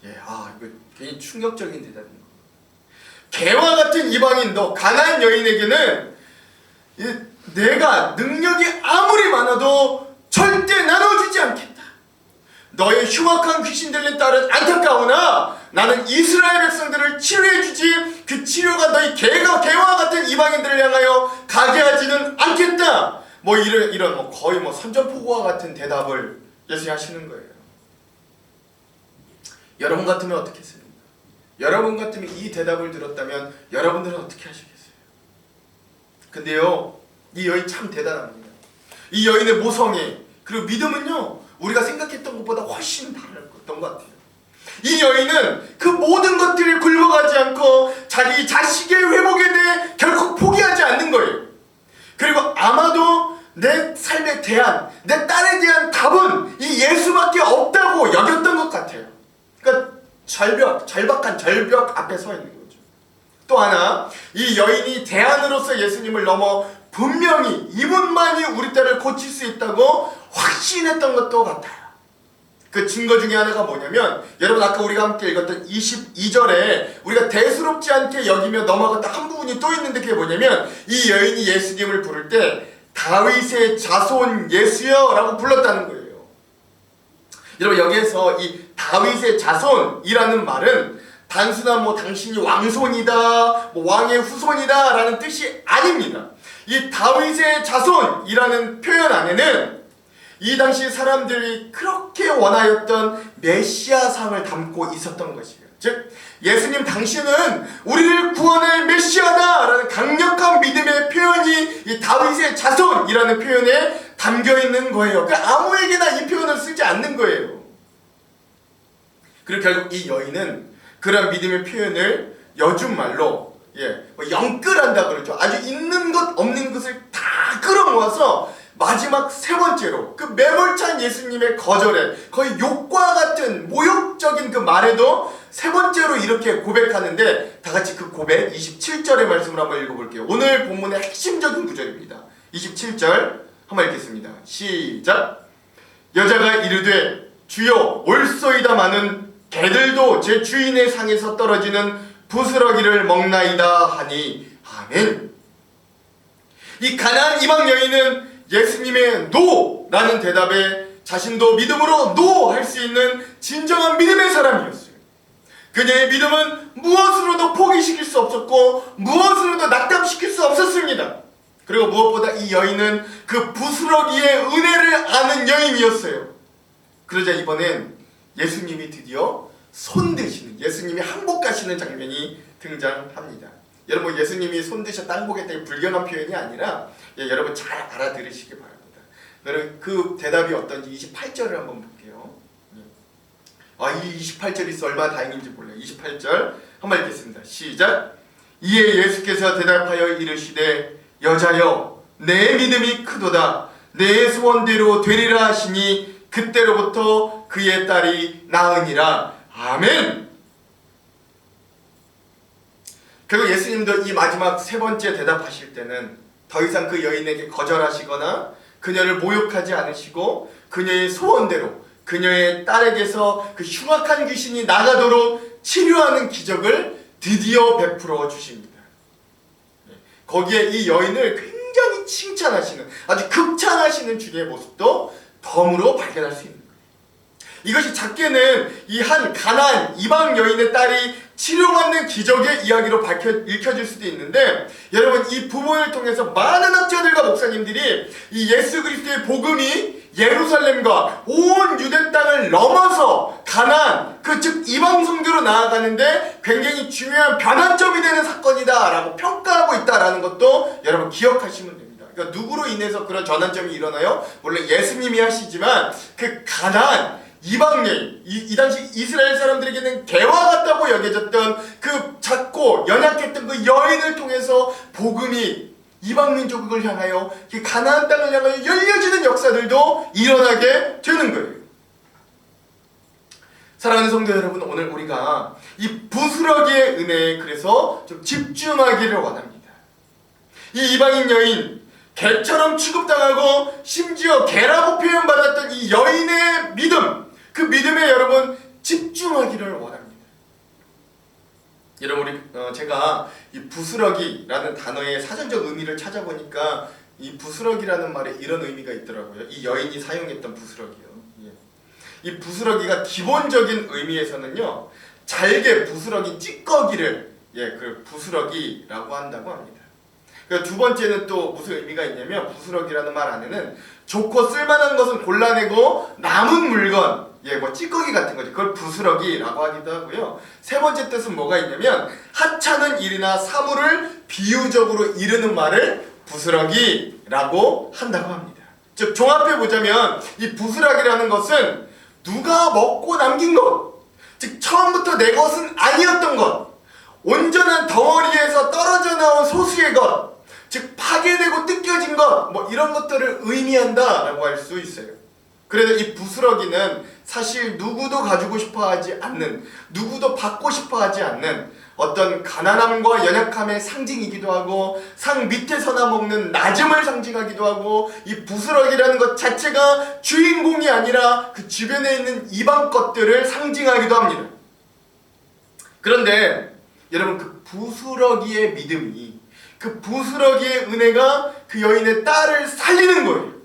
이거 굉장히 충격적인 대답입니다. 개와 같은 이방인 너 가나안 여인에게는 내가 능력이 아무리 많아도 절대 나눠주지 않겠다. 너의 흉악한 귀신 들린 딸은 안타까우나 나는 이스라엘 백성들을 치료해주지 그 치료가 너희 개와 같은 이방인들을 향하여 가게 하지는 않겠다. 이런 거의 선전포고와 같은 대답을 예수님이 하시는 거예요. 여러분 같으면 어떻게 했습니까? 여러분 같으면 이 대답을 들었다면 여러분들은 어떻게 하시겠어요? 근데요, 이 여인 참 대단합니다. 이 여인의 모성애 그리고 믿음은요, 우리가 생각했던 것보다 훨씬 다르던 것 같아요. 이 여인은 그 모든 것들을 굴복하지 않고 자기 자식의 회복에 대해 결코 포기하지 않는 거예요. 그리고 아마도 내 삶에 대한, 내 딸에 대한 답은 이 예수밖에 없다고 여겼던 것 같아요. 그러니까 절박한 절벽 앞에 서 있는 거죠. 또 하나, 이 여인이 대안으로서 예수님을 넘어 분명히 이분만이 우리 딸을 고칠 수 있다고 확신했던 것도 같아요. 그 증거 중에 하나가 뭐냐면, 여러분 아까 우리가 함께 읽었던 22절에 우리가 대수롭지 않게 여기며 넘어갔던 한 부분이 또 있는데, 그게 뭐냐면 이 여인이 예수님을 부를 때 다윗의 자손 예수여 라고 불렀다는 거예요. 여러분, 여기에서 이 다윗의 자손이라는 말은 단순한 당신이 왕손이다, 왕의 후손이다 라는 뜻이 아닙니다. 이 다윗의 자손이라는 표현 안에는 이 당시 사람들이 그렇게 원하였던 메시아상을 담고 있었던 것이에요. 즉, 예수님 당신은 우리를 구원할 메시아다 라는 강력한 믿음의 표현이 이 다윗의 자손이라는 표현에 담겨 있는 거예요. 그러니까 아무에게나 이 표현을 쓰지 않는 거예요. 그리고 결국 이 여인은 그런 믿음의 표현을 요즘말로 영끌한다 그러죠. 아주 있는 것 없는 것을 다 끌어모아서 마지막 세 번째로 그 매몰찬 예수님의 거절에 거의 욕과 같은 모욕적인 그 말에도 세 번째로 이렇게 고백하는데, 다 같이 그 고백 27절의 말씀을 한번 읽어볼게요. 오늘 본문의 핵심적인 구절입니다. 27절 한번 읽겠습니다. 시작. 여자가 이르되 주여 올소이다마는 개들도 제 주인의 상에서 떨어지는 부스러기를 먹나이다 하니 아멘. 이 가나안 이방 여인은 예수님의 노라는 대답에 자신도 믿음으로 노 할 수 있는 진정한 믿음의 사람이었어요. 그녀의 믿음은 무엇으로도 포기시킬 수 없었고 무엇으로도 낙담시킬 수 없었습니다. 그리고 무엇보다 이 여인은 그 부스러기의 은혜를 아는 여인이었어요. 그러자 이번엔 예수님이 드디어 손드시는, 예수님이 항복하시는 장면이 등장합니다. 여러분, 예수님이 손드셨다, 항복했다, 불경한 표현이 아니라 여러분 잘 알아들으시기 바랍니다. 여러분, 그 대답이 어떤지 28절을 한번 볼게요. 이 28절이 있어 얼마나 다행인지 몰라요. 28절 한번 읽겠습니다. 시작. 이에 예수께서 대답하여 이르시되 여자여 내 믿음이 크도다. 내 소원대로 되리라 하시니 그때로부터 그의 딸이 나으니라. 아멘. 결국 예수님도 이 마지막 세 번째 대답하실 때는 더 이상 그 여인에게 거절하시거나 그녀를 모욕하지 않으시고 그녀의 소원대로 그녀의 딸에게서 그 흉악한 귀신이 나가도록 치료하는 기적을 드디어 베풀어 주십니다. 거기에 이 여인을 굉장히 칭찬하시는, 아주 극찬하시는 주님의 모습도 덤으로 발견할 수 있는 거예요. 이것이 작게는 이 한 가나안 이방 여인의 딸이 치료받는 기적의 이야기로 읽혀질 수도 있는데, 여러분 이 부분을 통해서 많은 학자들과 목사님들이 이 예수 그리스도의 복음이 예루살렘과 온 유대 땅을 넘어서 가나안, 즉 이방 성교로 나아가는데 굉장히 중요한 변환점이 되는 사건이다라고 평가하고 있다라는 것도 여러분 기억하시면 됩니다. 그러니까 누구로 인해서 그런 전환점이 일어나요? 물론 예수님이 하시지만 그 가나안 이방 여인, 이 당시 이스라엘 사람들에게는 개와 같다고 여겨졌던 그 작고 연약했던 그 여인을 통해서 복음이 이방 민족을 향하여 가나안 땅을 향하여 열려지는 역사들도 일어나게 되는 거예요. 사랑하는 성도 여러분, 오늘 우리가 이 부스러기의 은혜에 그래서 좀 집중하기를 원합니다. 이 이방인 여인, 개처럼 취급당하고 심지어 개라고 표현받았던 이 여인의 믿음, 그 믿음에 여러분 집중하기를 원합니다. 여러분 제가 이 부스러기라는 단어의 사전적 의미를 찾아보니까 이 부스러기라는 말에 이런 의미가 있더라고요. 이 여인이 사용했던 부스러기요. 이 부스러기가 기본적인 의미에서는요, 잘게 부스러기 찌꺼기를 그 부스러기라고 한다고 합니다. 두 번째는 또 무슨 의미가 있냐면, 부스러기라는 말 안에는 좋고 쓸만한 것은 골라내고 남은 물건, 뭐 찌꺼기 같은 거죠. 그걸 부스러기라고 하기도 하고요. 세 번째 뜻은 뭐가 있냐면, 하찮은 일이나 사물을 비유적으로 이르는 말을 부스러기라고 한다고 합니다. 즉 종합해 보자면 이 부스러기라는 것은 누가 먹고 남긴 것, 즉 처음부터 내 것은 아니었던 것, 온전한 덩어리에서 떨어져 나온 소수의 것, 즉 파괴되고 뜯겨진 것, 이런 것들을 의미한다라고 할 수 있어요. 그래서 이 부스러기는 사실 누구도 가지고 싶어하지 않는, 누구도 받고 싶어하지 않는 어떤 가난함과 연약함의 상징이기도 하고, 상 밑에서나 먹는 낮음을 상징하기도 하고, 이 부스러기라는 것 자체가 주인공이 아니라 그 주변에 있는 이방 것들을 상징하기도 합니다. 그런데 여러분, 그 부스러기의 믿음이, 그 부스러기의 은혜가 그 여인의 딸을 살리는 거예요.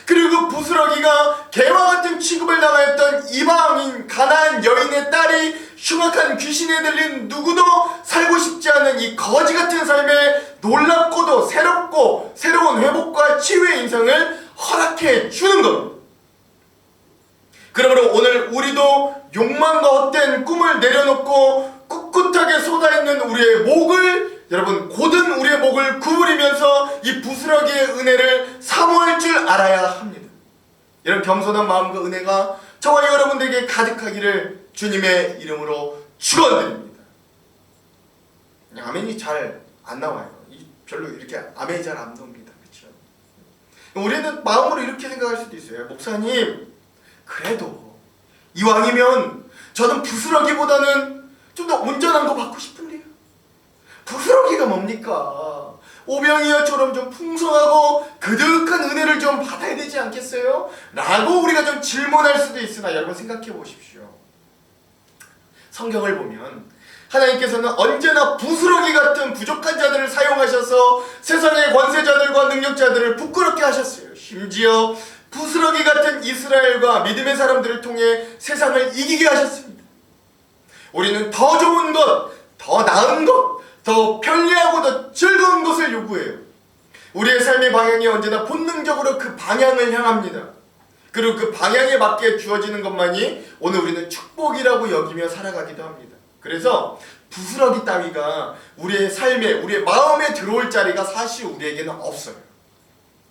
그리고 그 부스러기가 개와 같은 취급을 당하였던 이방인 가나안 여인의 딸이 흉악한 귀신에 들린 누구도 살고 싶지 않은 이 거지 같은 삶에 놀랍고도 새롭고 새로운 회복과 치유의 인생을 허락해 주는 겁니다. 그러므로 오늘 우리도 욕망과 헛된 꿈을 내려놓고 꿋꿋하게 솟아있는 우리의 목을, 여러분 곧은 우리의 목을 구부리면서 이 부스러기의 은혜를 사모할 줄 알아야 합니다. 이런 겸손한 마음과 은혜가 저와 여러분들에게 가득하기를 주님의 이름으로 축원드립니다. 아멘이 잘 안 나와요. 별로 이렇게 아멘이 잘 안 나옵니다. 그렇죠? 우리는 마음으로 이렇게 생각할 수도 있어요. 목사님, 그래도 이왕이면 저는 부스러기보다는 좀 더 온전한 거 받고 싶은데요. 부스러기가 뭡니까? 오병이어처럼 좀 풍성하고 그득한 은혜를 좀 받아야 되지 않겠어요? 라고 우리가 좀 질문할 수도 있으나, 여러분 생각해 보십시오. 성경을 보면 하나님께서는 언제나 부스러기 같은 부족한 자들을 사용하셔서 세상의 권세자들과 능력자들을 부끄럽게 하셨어요. 심지어 부스러기 같은 이스라엘과 믿음의 사람들을 통해 세상을 이기게 하셨습니다. 우리는 더 좋은 것, 더 나은 것, 더 편리하고 더 즐거운 것을 요구해요. 우리의 삶의 방향이 언제나 본능적으로 그 방향을 향합니다. 그리고 그 방향에 맞게 주어지는 것만이 오늘 우리는 축복이라고 여기며 살아가기도 합니다. 그래서 부스러기 따위가 우리의 삶에, 우리의 마음에 들어올 자리가 사실 우리에게는 없어요.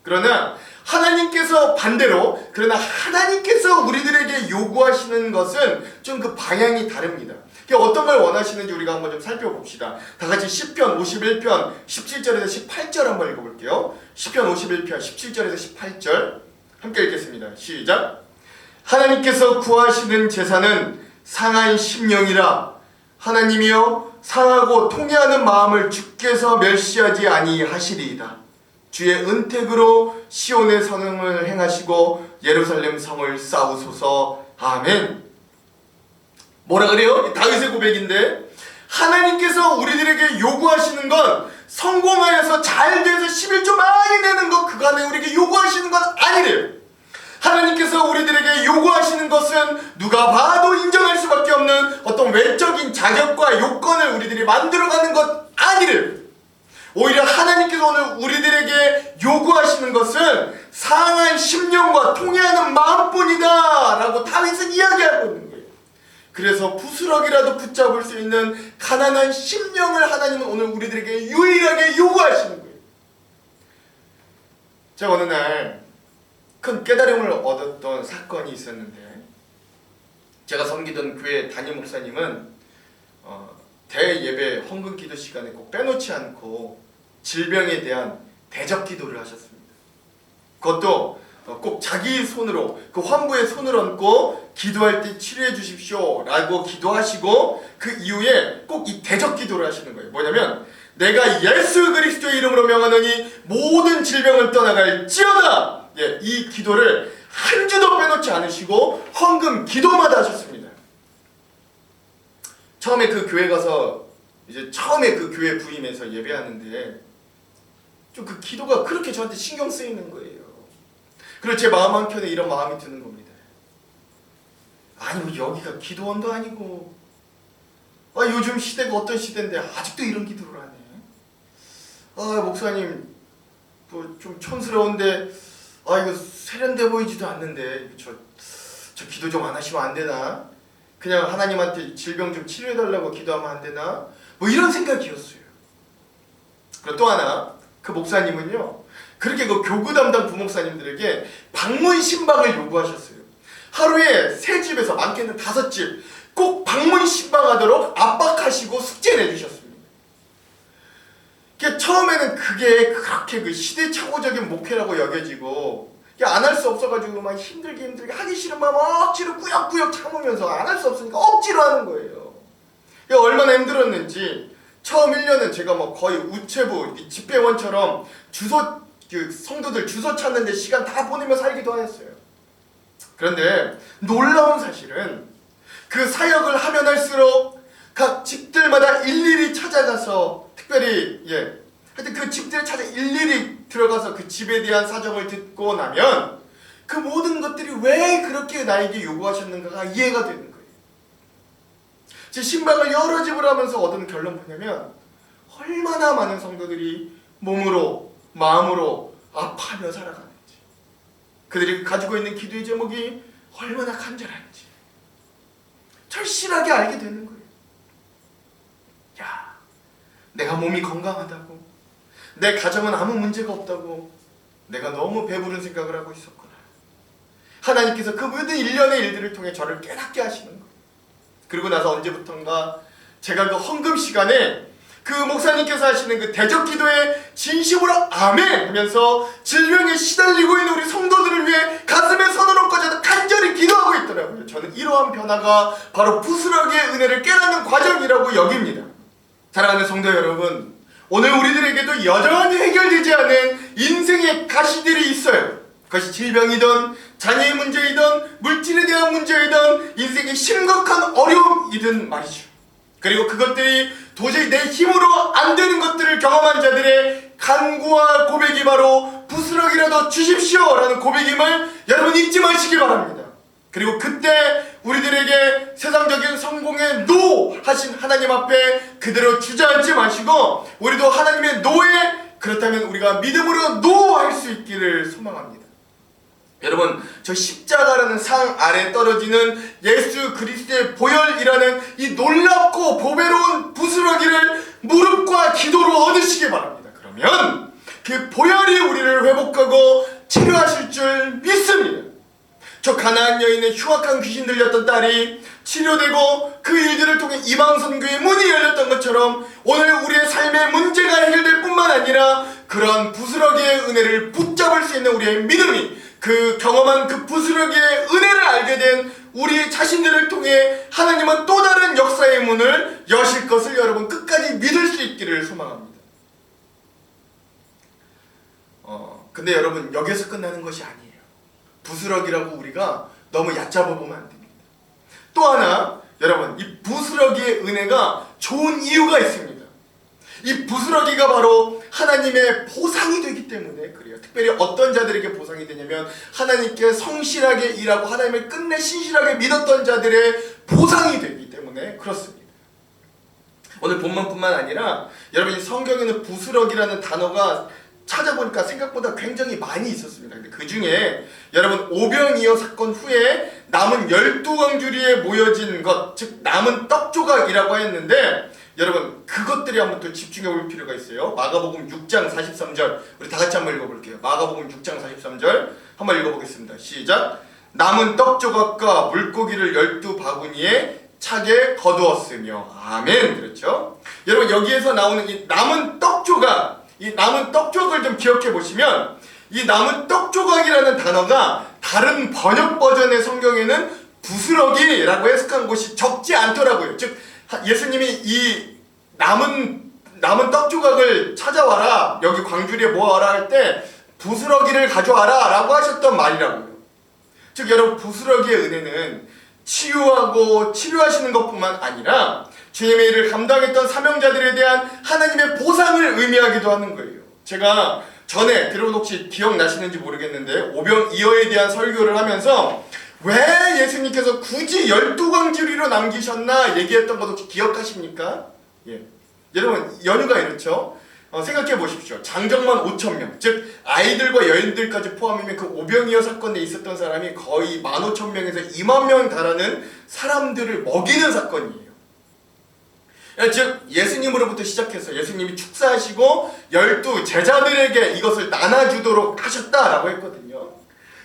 그러나 하나님께서 반대로, 그러나 하나님께서 우리들에게 요구하시는 것은 좀 그 방향이 다릅니다. 어떤 걸 원하시는지 우리가 한번 좀 살펴봅시다. 다 같이 시편 51편 17절에서 18절 한번 읽어볼게요. 시편 51편 17절에서 18절 함께 읽겠습니다. 시작. 하나님께서 구하시는 제사는 상한 심령이라. 하나님이여, 상하고 통해하는 마음을 주께서 멸시하지 아니하시리이다. 주의 은택으로 시온의 성을 행하시고 예루살렘 성을 쌓으소서. 아멘. 뭐라 그래요? 다윗의 고백인데, 하나님께서 우리들에게 요구하시는 건 성공하여서 잘 돼서 11조 많이 내는 것, 그간에 우리에게 요구하시는 건 아니래요. 하나님께서 우리들에게 요구하시는 것은 누가 봐도 인정할 수밖에 없는 어떤 외적인 자격과 요건을 우리들이 만들어가는 것 아니래요. 오히려 하나님께서 오늘 우리들에게 요구하시는 것은 상한 심령과 통해하는 마음뿐이다 라고 다윗은 이야기하고 있는 거예요. 그래서 부스럭이라도 붙잡을 수 있는 가난한 심령을 하나님은 오늘 우리들에게 유일하게 요구하시는 거예요. 제가 어느 날 큰 깨달음을 얻었던 사건이 있었는데, 제가 섬기던 교회 담임 목사님은 대예배 헌금 기도 시간에 꼭 빼놓지 않고 질병에 대한 대적 기도를 하셨습니다. 그것도 꼭 자기 손으로, 그 환부의 손을 얹고 기도할 때 치료해 주십시오 라고 기도하시고, 그 이후에 꼭 이 대적 기도를 하시는 거예요. 뭐냐면, 내가 예수 그리스도의 이름으로 명하노니 모든 질병을 떠나갈지어다. 예, 이 기도를 한 주도 빼놓지 않으시고 헌금 기도마다 하셨습니다. 처음에 그 교회 가서 처음에 그 교회 부임해서 예배하는데 좀 그 기도가 그렇게 저한테 신경 쓰이는 거예요. 그리고 제 마음 한켠에 이런 마음이 드는 겁니다. 아니 뭐 여기가 기도원도 아니고, 요즘 시대가 어떤 시대인데 아직도 이런 기도를 하네. 목사님 뭐 좀 촌스러운데 이거 세련돼 보이지도 않는데 저 기도 좀 안 하시면 안 되나? 그냥 하나님한테 질병 좀 치료해달라고 기도하면 안 되나? 뭐 이런 생각이었어요. 그리고 또 하나, 그 목사님은요, 그렇게 그 교구 담당 부목사님들에게 방문 신방을 요구하셨어요. 하루에 3집에서 많게는 5집 꼭 방문 신방하도록 압박하시고 숙제 내주셨습니다. 처음에는 그게 그렇게 그 시대착오적인 목회라고 여겨지고 안 할 수 없어가지고 막 힘들게 하기 싫은 마음 억지로 꾸역꾸역 참으면서 안 할 수 없으니까 억지로 하는 거예요. 얼마나 힘들었는지 처음 1년은 제가 뭐 거의 우체부 집배원처럼 그 성도들 주소 찾는데 시간 다 보내며 살기도 하였어요. 그런데 놀라운 사실은 그 사역을 하면 할수록 각 집들마다 일일이 찾아가서, 특별히 하여튼 그 집들에 찾아 일일이 들어가서 그 집에 대한 사정을 듣고 나면 그 모든 것들이 왜 그렇게 나에게 요구하셨는가가 이해가 되는 거예요. 제 신방을 여러 집을 하면서 얻은 결론 뭐냐면, 얼마나 많은 성도들이 몸으로 마음으로 아파하며 살아가는지, 그들이 가지고 있는 기도의 제목이 얼마나 간절한지 절실하게 알게 되는 거예요. 내가 몸이 건강하다고, 내 가정은 아무 문제가 없다고 내가 너무 배부른 생각을 하고 있었구나. 하나님께서 그 모든 일련의 일들을 통해 저를 깨닫게 하시는 거예요. 그리고 나서 언제부턴가 제가 그 헌금 시간에 그 목사님께서 하시는 그 대적 기도에 진심으로 아멘 하면서 질병에 시달리고 있는 우리 성도들을 위해 가슴에 손을 얹고 간절히 기도하고 있더라고요. 저는 이러한 변화가 바로 부스러기의 은혜를 깨닫는 과정이라고 여깁니다. 사랑하는 성도 여러분, 오늘 우리들에게도 여전히 해결되지 않은 인생의 가시들이 있어요. 그것이 질병이든 자녀의 문제이든 물질에 대한 문제이든 인생의 심각한 어려움이든 말이죠. 그리고 그것들이 도저히 내 힘으로 안 되는 것들을 경험한 자들의 간구와 고백이 바로 부스럭이라도 주십시오 라는 고백임을 여러분 잊지 마시기 바랍니다. 그리고 그때 우리들에게 세상적인 성공에 노 하신 하나님 앞에 그대로 주저앉지 마시고, 우리도 하나님의 노에, 그렇다면 우리가 믿음으로 노 할 수 있기를 소망합니다. 여러분, 저 십자가라는 상 아래 떨어지는 예수 그리스도의 보혈이라는 이 놀랍고 보배로운 부스러기를 무릎과 기도로 얻으시기 바랍니다. 그러면 그 보혈이 우리를 회복하고 치료하실 줄 믿습니다. 저 가나안 여인의 흉악한 귀신 들렸던 딸이 치료되고 그 일들을 통해 이방선교의 문이 열렸던 것처럼 오늘 우리의 삶의 문제가 해결될 뿐만 아니라 그러한 부스러기의 은혜를 붙잡을 수 있는 우리의 믿음이, 그 경험한 그 부스러기의 은혜를 알게 된 우리 자신들을 통해 하나님은 또 다른 역사의 문을 여실 것을 여러분 끝까지 믿을 수 있기를 소망합니다. 근데 여러분 여기서 끝나는 것이 아니에요. 부스러기라고 우리가 너무 얕잡아 보면 안 됩니다. 또 하나 여러분 이 부스러기의 은혜가 좋은 이유가 있습니다. 이 부스러기가 바로 하나님의 보상이 되기 때문에 그래요. 특별히 어떤 자들에게 보상이 되냐면 하나님께 성실하게 일하고 하나님을 끝내 신실하게 믿었던 자들의 보상이 되기 때문에 그렇습니다. 오늘 본문뿐만 아니라 여러분 이 성경에는 부스러기라는 단어가 찾아보니까 생각보다 굉장히 많이 있었습니다. 근데 그 중에 여러분 오병이어 사건 후에 남은 12광주리에 모여진 것, 즉 남은 떡조각이라고 했는데 여러분 그것들이 한번 또 집중해 볼 필요가 있어요. 마가복음 6장 43절 우리 다 같이 한번 읽어볼게요. 마가복음 6장 43절 한번 읽어보겠습니다. 시작. 남은 떡조각과 물고기를 12바구니에 차게 거두었으며 아멘. 그렇죠? 여러분 여기에서 나오는 이 남은 떡조각, 이 남은 떡조각을 좀 기억해 보시면 이 남은 떡조각이라는 단어가 다른 번역 버전의 성경에는 부스러기라고 해석한 곳이 적지 않더라고요. 즉 예수님이 이 남은 떡조각을 찾아와라, 여기 광주리에 모아라 할 때 부스러기를 가져와라 라고 하셨던 말이라고요. 즉 여러분 부스러기의 은혜는 치유하고 치료하시는 것뿐만 아니라 주님의 일을 감당했던 사명자들에 대한 하나님의 보상을 의미하기도 하는 거예요. 제가 전에 여러분 혹시 기억나시는지 모르겠는데 오병이어에 대한 설교를 하면서 왜 예수님께서 굳이 12광주리로 남기셨나 얘기했던 것 혹시 기억하십니까? 예. 여러분 연유가 이렇죠. 생각해 보십시오. 장정만 5,000명, 즉 아이들과 여인들까지 포함하면 그 오병이어 사건에 있었던 사람이 거의 15,000명에서 20,000명 달하는 사람들을 먹이는 사건이에요. 즉 예수님으로부터 시작해서 예수님이 축사하시고 12 제자들에게 이것을 나눠주도록 하셨다라고 했거든요.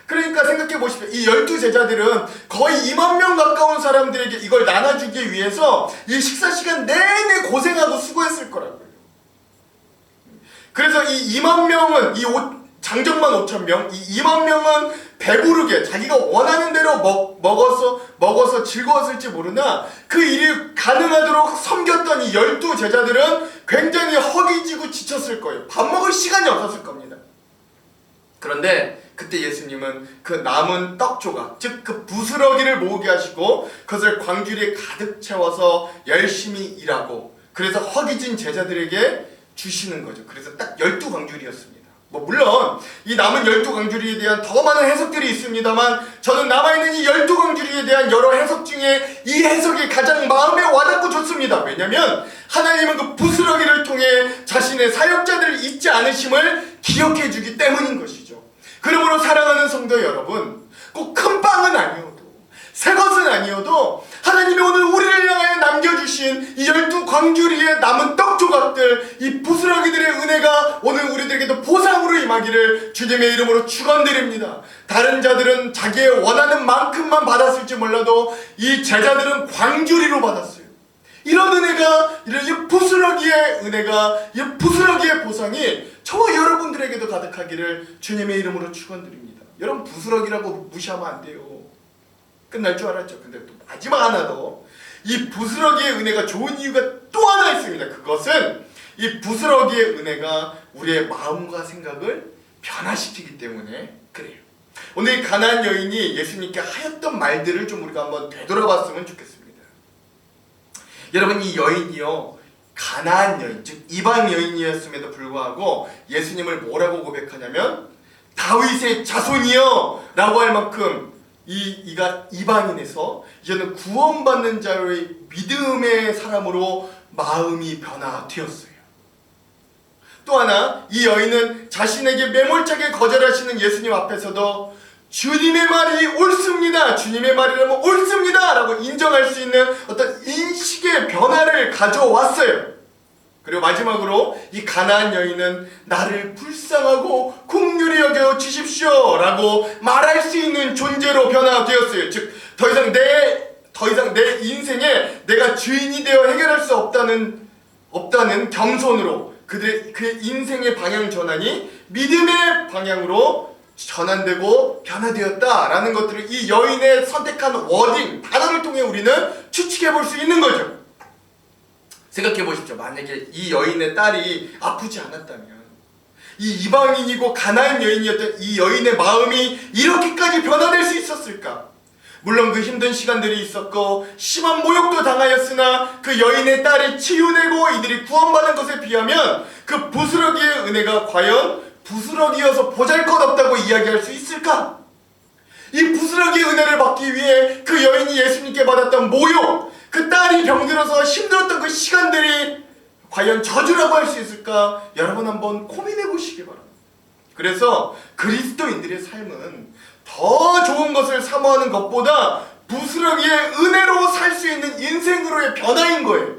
그러니까 생각해 보십시오. 이 12 제자들은 거의 20,000명 가까운 사람들에게 이걸 나눠주기 위해서 이 식사 시간 내내 고생하고 수고했을 거라고요. 그래서 이 20,000명은 장정만 5,000명, 이 20,000명은 배부르게 자기가 원하는 대로 먹어서 즐거웠을지 모르나 그 일이 가능하도록 섬겼던 이 12 제자들은 굉장히 허기지고 지쳤을 거예요. 밥 먹을 시간이 없었을 겁니다. 그런데 그때 예수님은 그 남은 떡조각, 즉 그 부스러기를 모으게 하시고 그것을 광주리에 가득 채워서 열심히 일하고 그래서 허기진 제자들에게 주시는 거죠. 그래서 딱 12광주리였습니다. 물론 이 남은 12광주리에 대한 더 많은 해석들이 있습니다만 저는 남아있는 이 12광주리에 대한 여러 해석 중에 이 해석이 가장 마음에 와닿고 좋습니다. 왜냐하면 하나님은 그 부스러기를 통해 자신의 사역자들을 잊지 않으심을 기억해 주기 때문인 것이죠. 그러므로 사랑하는 성도 여러분, 꼭 큰 빵은 아니어도 새 것은 아니어도 하나님이 오늘 우리를 향하여 남겨주신 이 12광주리의 남은 떡조각들, 이 부스러기들의 은혜가 오늘 우리들에게도 보상으로 임하기를 주님의 이름으로 축원드립니다. 다른 자들은 자기의 원하는 만큼만 받았을지 몰라도 이 제자들은 광주리로 받았어요. 이런 은혜가, 이런 이 부스러기의 은혜가, 이 부스러기의 보상이 저와 여러분들에게도 가득하기를 주님의 이름으로 축원드립니다. 여러분 부스러기라고 무시하면 안 돼요. 끝날 줄 알았죠. 근데 또 마지막 하나 더, 이 부스러기의 은혜가 좋은 이유가 또 하나 있습니다. 그것은 이 부스러기의 은혜가 우리의 마음과 생각을 변화시키기 때문에 그래요. 오늘 가나안 여인이 예수님께 하였던 말들을 좀 우리가 한번 되돌아봤으면 좋겠습니다. 여러분 이 여인이요, 가나안 여인, 즉 이방 여인이었음에도 불구하고 예수님을 뭐라고 고백하냐면 다윗의 자손이요 라고 할 만큼 이가 이방인에서 이제는 구원받는 자의 믿음의 사람으로 마음이 변화되었어요. 또 하나, 이 여인은 자신에게 매몰차게 거절하시는 예수님 앞에서도 주님의 말이 옳습니다, 주님의 말이라면 옳습니다 라고 인정할 수 있는 어떤 인식의 변화를 가져왔어요. 그리고 마지막으로 이 가나안 여인은 나를 불쌍하고 긍휼히 여겨 주십시오 라고 말할 수 있는 존재로 변화되었어요. 즉 더 이상 내 인생에 내가 주인이 되어 해결할 수 없다는 겸손으로 그의 인생의 방향 전환이 믿음의 방향으로 전환되고 변화되었다라는 것들을 이 여인의 선택한 워딩, 단어를 통해 우리는 추측해 볼 수 있는 거죠. 생각해 보십시오. 만약에 이 여인의 딸이 아프지 않았다면, 이 이방인이고 가나안 여인이었던 이 여인의 마음이 이렇게까지 변화될 수 있었을까? 물론 그 힘든 시간들이 있었고 심한 모욕도 당하였으나 그 여인의 딸이 치유되고 이들이 구원받은 것에 비하면 그 부스러기의 은혜가 과연 부스러기여서 보잘것없다고 이야기할 수 있을까? 이 부스러기의 은혜를 받기 위해 그 여인이 예수님께 받았던 모욕, 그 딸이 병들어서 힘들었던 그 시간들이 과연 저주라고 할 수 있을까? 여러분 한번 고민해 보시기 바랍니다. 그래서 그리스도인들의 삶은 더 좋은 것을 사모하는 것보다 부스러기의 은혜로 살 수 있는 인생으로의 변화인 거예요.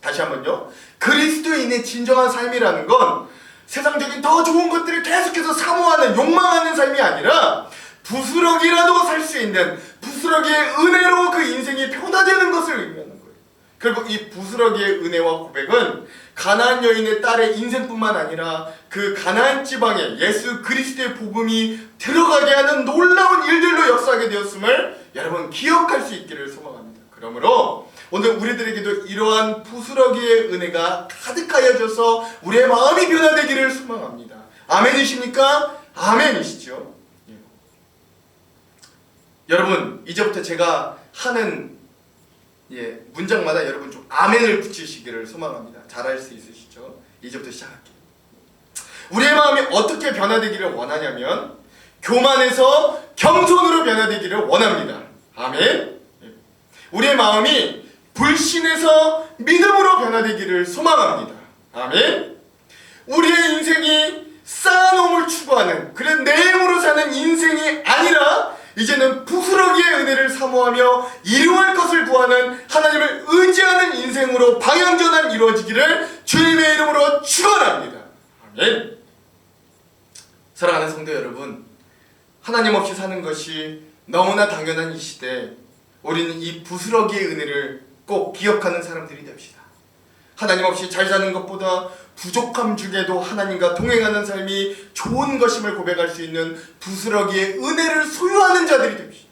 다시 한번요. 그리스도인의 진정한 삶이라는 건 세상적인 더 좋은 것들을 계속해서 사모하는, 욕망하는 삶이 아니라 부스러기라도 살 수 있는, 부스러기의 은혜로 그 인생이 변화되는 것을 의미하는 거예요. 결국 이 부스러기의 은혜와 고백은 가나안 여인의 딸의 인생뿐만 아니라 그 가나안 지방에 예수 그리스도의 복음이 들어가게 하는 놀라운 일들로 역사하게 되었음을 여러분 기억할 수 있기를 소망합니다. 그러므로 오늘 우리들에게도 이러한 부스러기의 은혜가 가득하여져서 우리의 마음이 변화되기를 소망합니다. 아멘이십니까? 아멘이시죠? 예. 여러분 이제부터 제가 하는 문장마다 여러분 좀 아멘을 붙이시기를 소망합니다. 잘할 수 있으시죠? 이제부터 시작할게요. 우리의 마음이 어떻게 변화되기를 원하냐면 교만에서 겸손으로 변화되기를 원합니다. 아멘. 우리의 마음이 불신에서 믿음으로 변화되기를 소망합니다. 아멘. 우리의 인생이 쌓아놓음을 추구하는, 그런 내 힘으로 사는 인생이 아니라 이제는 부스러기의 은혜를 사모하며 이루할 것을 구하는, 하나님을 의지하는 인생으로 방향전환 이루어지기를 주님의 이름으로 축원합니다. 아멘. 사랑하는 성도 여러분, 하나님 없이 사는 것이 너무나 당연한 이 시대, 우리는 이 부스러기의 은혜를 꼭 기억하는 사람들이 됩시다. 하나님 없이 잘 사는 것보다 부족함 중에도 하나님과 동행하는 삶이 좋은 것임을 고백할 수 있는 부스러기의 은혜를 소유하는 자들이 됩시다.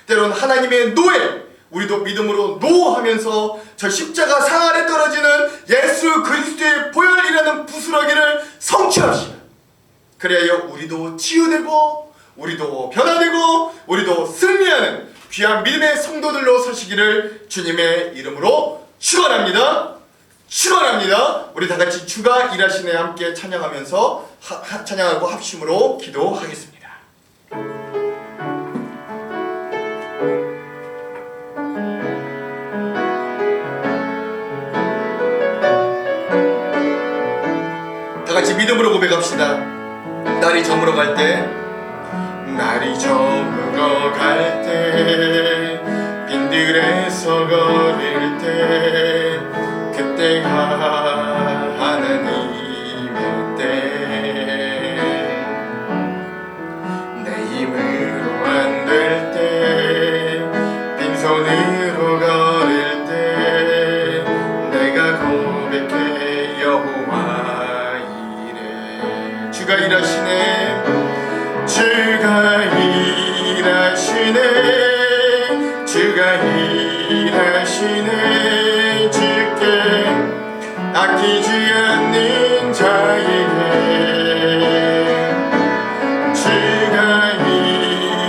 때론 하나님의 노예, 우리도 믿음으로 노하면서 저 십자가 상 아래 떨어지는 예수 그리스도의 보혈이라는 부스러기를 성취합시다. 그래야 우리도 치유되고 우리도 변화되고 우리도 승리하는 귀한 믿음의 성도들로 서시기를 주님의 이름으로 축원합니다. 축원합니다. 우리 다 같이 주가 일하시네 함께 찬양하면서 찬양하고 합심으로 기도하겠습니다. 다 같이 믿음으로 고백합시다. 날이 저물어 갈 때, 날이 저물어 갈 때, 빈들에서 걸을 때, 그때가 하나님의 때, 내 힘으로 안 될 때, 빈손으로 걸을 때, 내가 고백해 여호와 이래. 주가 일하시네, 주가 일하시네, 주가 일하시네. 주께 아끼지 않는 자에게 주가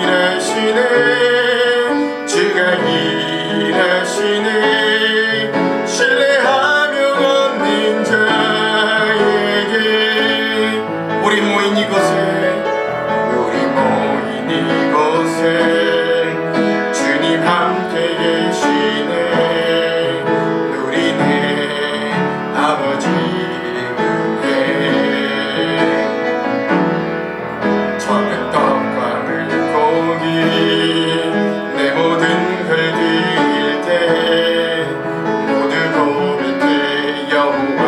일하시네, 주가 일하시네. 신뢰하며 얻는 자에게 우리 모인 이곳에, 우리 모인 이곳에 주님 함께 계시네. 누리네 아버지 은혜. 적은 떡과 물고기 내 모든 걸 드릴 때 모두 고백해 여호와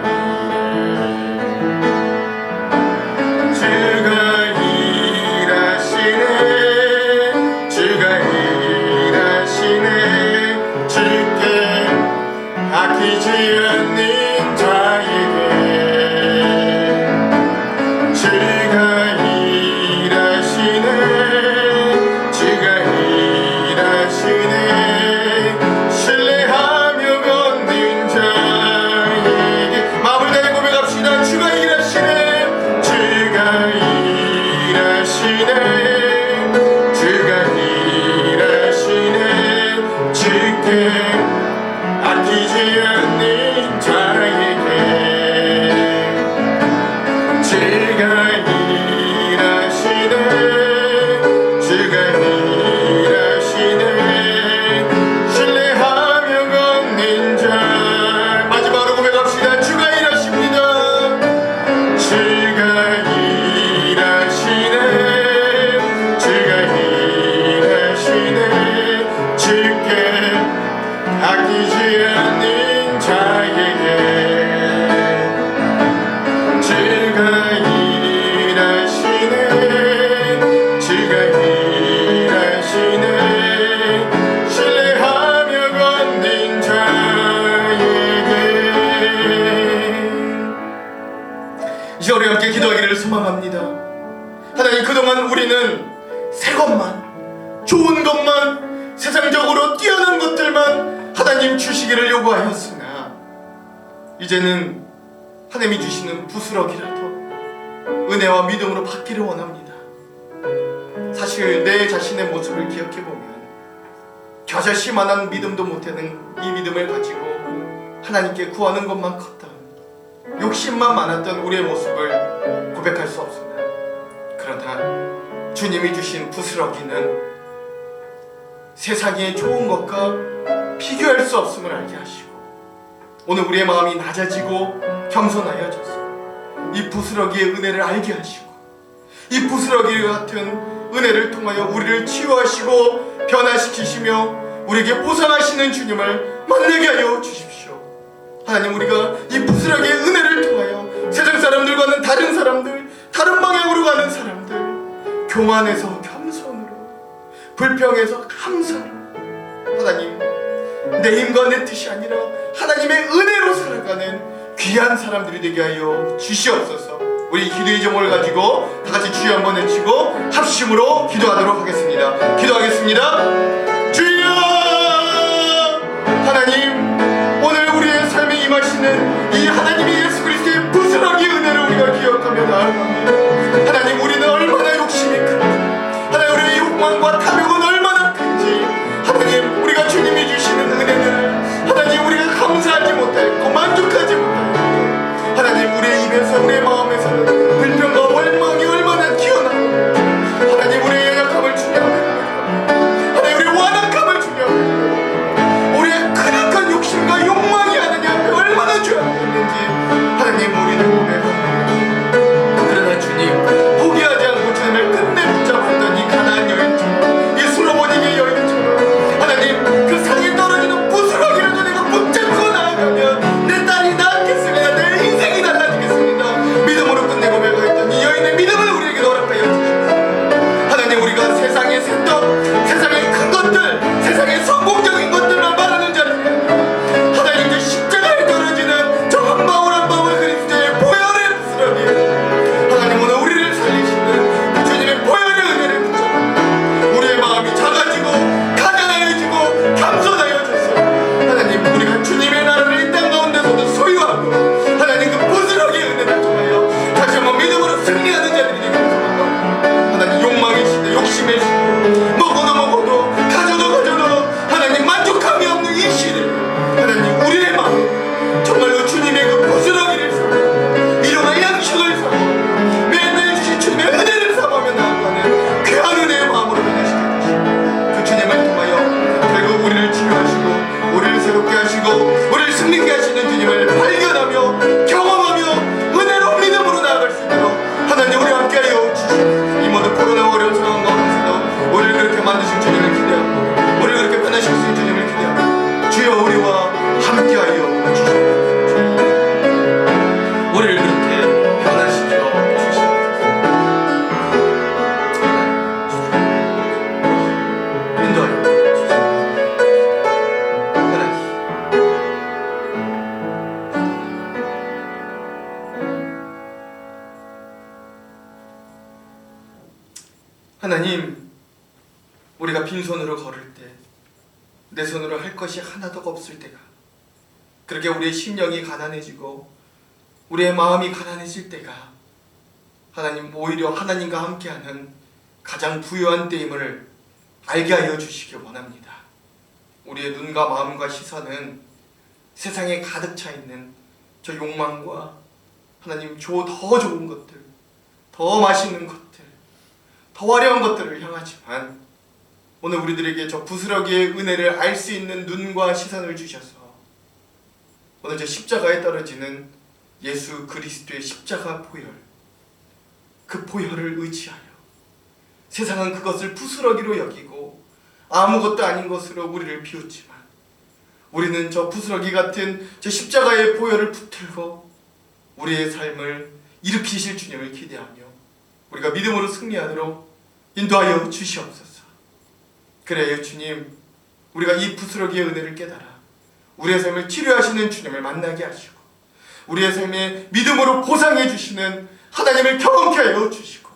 이래. 주가 일하시네, 우리는 새 것만, 좋은 것만, 세상적으로 뛰어난 것들만 하나님 주시기를 요구하였으나 이제는 하나님이 주시는 부스러기라도 은혜와 믿음으로 받기를 원합니다. 사실 내 자신의 모습을 기억해보면 겨자씨만한 믿음도 못하는 이 믿음을 가지고 하나님께 구하는 것만 컸던, 욕심만 많았던 우리의 모습을 고백할 수 없으나, 그러나 주님이 주신 부스러기는 세상의 좋은 것과 비교할 수 없음을 알게 하시고, 오늘 우리의 마음이 낮아지고 겸손하여져서 이 부스러기의 은혜를 알게 하시고, 이 부스러기 같은 은혜를 통하여 우리를 치유하시고 변화시키시며 우리에게 보상하시는 주님을 만나게 하여 주십시오. 하나님, 우리가 이 부스러기의 은혜를 통하여 세상 사람들과는 다른 사람들, 다른 방향으로 가는 사람들, 교만에서 겸손으로, 불평에서 감사로, 하나님, 내 힘과 내 뜻이 아니라 하나님의 은혜로 살아가는 귀한 사람들이 되게 하여 주시옵소서. 우리 기도의 제목을 가지고 다 같이 주여 한번 외치고 합심으로 기도하도록 하겠습니다. 기도하겠습니다. 주여! 하나님, 오늘 우리의 삶에 임하시는 이 하나님의 예수 그리스도의 부스러기 은혜를 우리가 기억하며 나아갑니다. 하나님, 우리는 얼마나 욕심이 큰지, 하나님, 우리의 욕망과 탐욕은 얼마나 큰지, 하나님, 우리가 주님이 주시는 은혜를 하나님 우리가 감사하지 못하고 만족하지 못하고, 하나님, 우리의 입에서 우리의 마음에서는 불평과 원망이 얼마나 튀어나오고, 하나님, 우리의 연약함을 주냐고, 하나님, 우리의 완악함을 주냐고, 우리의 크나큰 욕심과 욕망이 하나님 앞에 얼마나 죄악했는지 하나님 우리는 고백합니다. 그러나 주님, 포기하지 않고 주님을 끝내 붙잡았던 이 가나안 여인처럼, 이 솔로몬에게 여인처럼, 하나님, 그 상에 떨어지는 부스러기라도 내가 붙잡고 나아가면 내 딸이 낫겠습니다. 내 인생이 달라지겠습니다. 믿음으로 끝내 고백하였던 이 여인의 믿음을 우리에게 허락하여 주십시오. 하나님, 우리가 세상의 새떡, 세상의 큰 것들, 세상의 성공적인 것들만 바라는 자들이 아니라 하나님, 그 십자가에 떨어지는 저 한 방울 한 방울 그리스도의 보혈의 부스러기, 하나님, 오늘 우리를 살리시는 그 주님의 보혈의 은혜를 붙잡아 우리의 마음이 작아지고 가난해지고 겸손하여져서 하나님, 우리가 주님의 나라를 이 땅 가운데서도 소유하고 하나님 그 부스러기의 은혜를 통하여 다시 한번 믿음으로 승리하는 자들이 되게 하소서. 하나님, 욕망의 시대, 욕심의 시대, 먹어도 가져도 하나님 만족함이 없는 이 시대, 하나님, 우리의 마음 정말로 주님의 그 부스러기를 삼아 일용할 양식을 삼아 매일매일 주신 주님의 은혜를 삼아며 나아가는 귀한 은혜의 마음으로 변화시켜 주시고, 그 주님을 통하여 결국 우리를 치유하시고 우리를 새롭게 하시고 우리를 승리케 하시는 주님을 발견하며 경험하며 은혜로 믿음으로 나아갈 수 있도록 하나님 우리 함께하여 주시옵소서. 이 모든 코로나 어려운 상황 가운데서도 우리를 그렇게 만드신 주님을 기대하고 우리를 그렇게 변화시키신 주님을 기대하고 주여 우리와 함께하여 주시옵소서. 우리를 그렇게 변화시켜 주시옵소서. 인도하여 주시옵소서. 하나님, 하나님, 우리가 빈손으로 걸을 때 내 손으로 할 것이 하나도 없을 때가, 그렇게 우리의 심령이 가난해지고 우리의 마음이 가난해질 때가 하나님, 오히려 하나님과 함께하는 가장 부유한 때임을 알게 하여 주시기 원합니다. 우리의 눈과 마음과 시선은 세상에 가득 차 있는 저 욕망과 하나님 더 좋은 것들, 더 맛있는 것들, 더 화려한 것들을 향하지만, 오늘 우리들에게 저 부스러기의 은혜를 알 수 있는 눈과 시선을 주셔서 오늘 저 십자가에 떨어지는 예수 그리스도의 십자가 보혈, 그 보혈을 의지하여 세상은 그것을 부스러기로 여기고 아무것도 아닌 것으로 우리를 비웃지만, 우리는 저 부스러기 같은 저 십자가의 보혈을 붙들고 우리의 삶을 일으키실 주님을 기대하며 우리가 믿음으로 승리하도록 인도하여 주시옵소서. 그래요 주님, 우리가 이 부스러기의 은혜를 깨달아 우리의 삶을 치료하시는 주님을 만나게 하시고 우리의 삶에 믿음으로 보상해 주시는 하나님을 경험케 하여 주시고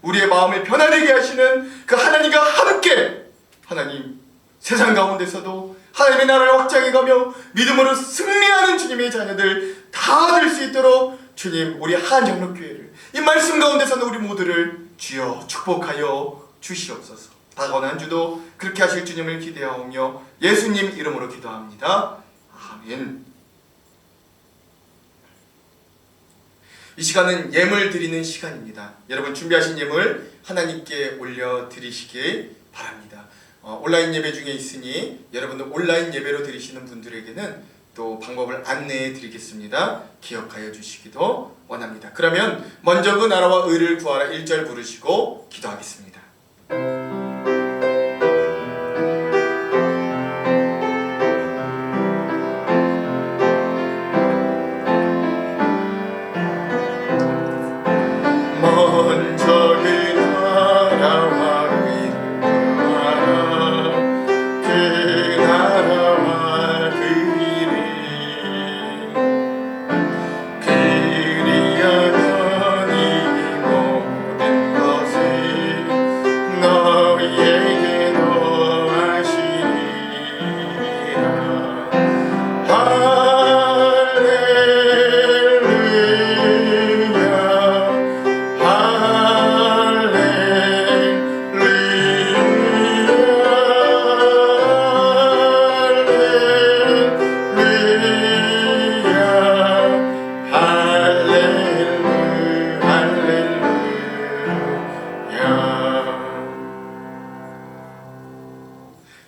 우리의 마음을 변화되게 하시는 그 하나님과 함께 하나님 세상 가운데서도 하나님의 나라를 확장해가며 믿음으로 승리하는 주님의 자녀들 다 될 수 있도록 주님 우리 한영록교회를 이 말씀 가운데서는 우리 모두를 주여 축복하여 주시옵소서. 다가오는 한 주도 그렇게 하실 주님을 기대하오며 예수님 이름으로 기도합니다. 아멘. 이 시간은 예물 드리는 시간입니다. 여러분 준비하신 예물 하나님께 올려드리시길 바랍니다. 온라인 예배 중에 있으니 여러분들 온라인 예배로 드리시는 분들에게는 또 방법을 안내해 드리겠습니다. 기억하여 주시기도 원합니다. 그러면 먼저 그 나라와 의를 구하라 1절 부르시고 기도하겠습니다. 먼저 그 나라와 의를 구하라 그 나라와 그 일을 그리하면 이 모든 것을 너희에게 더하시리라.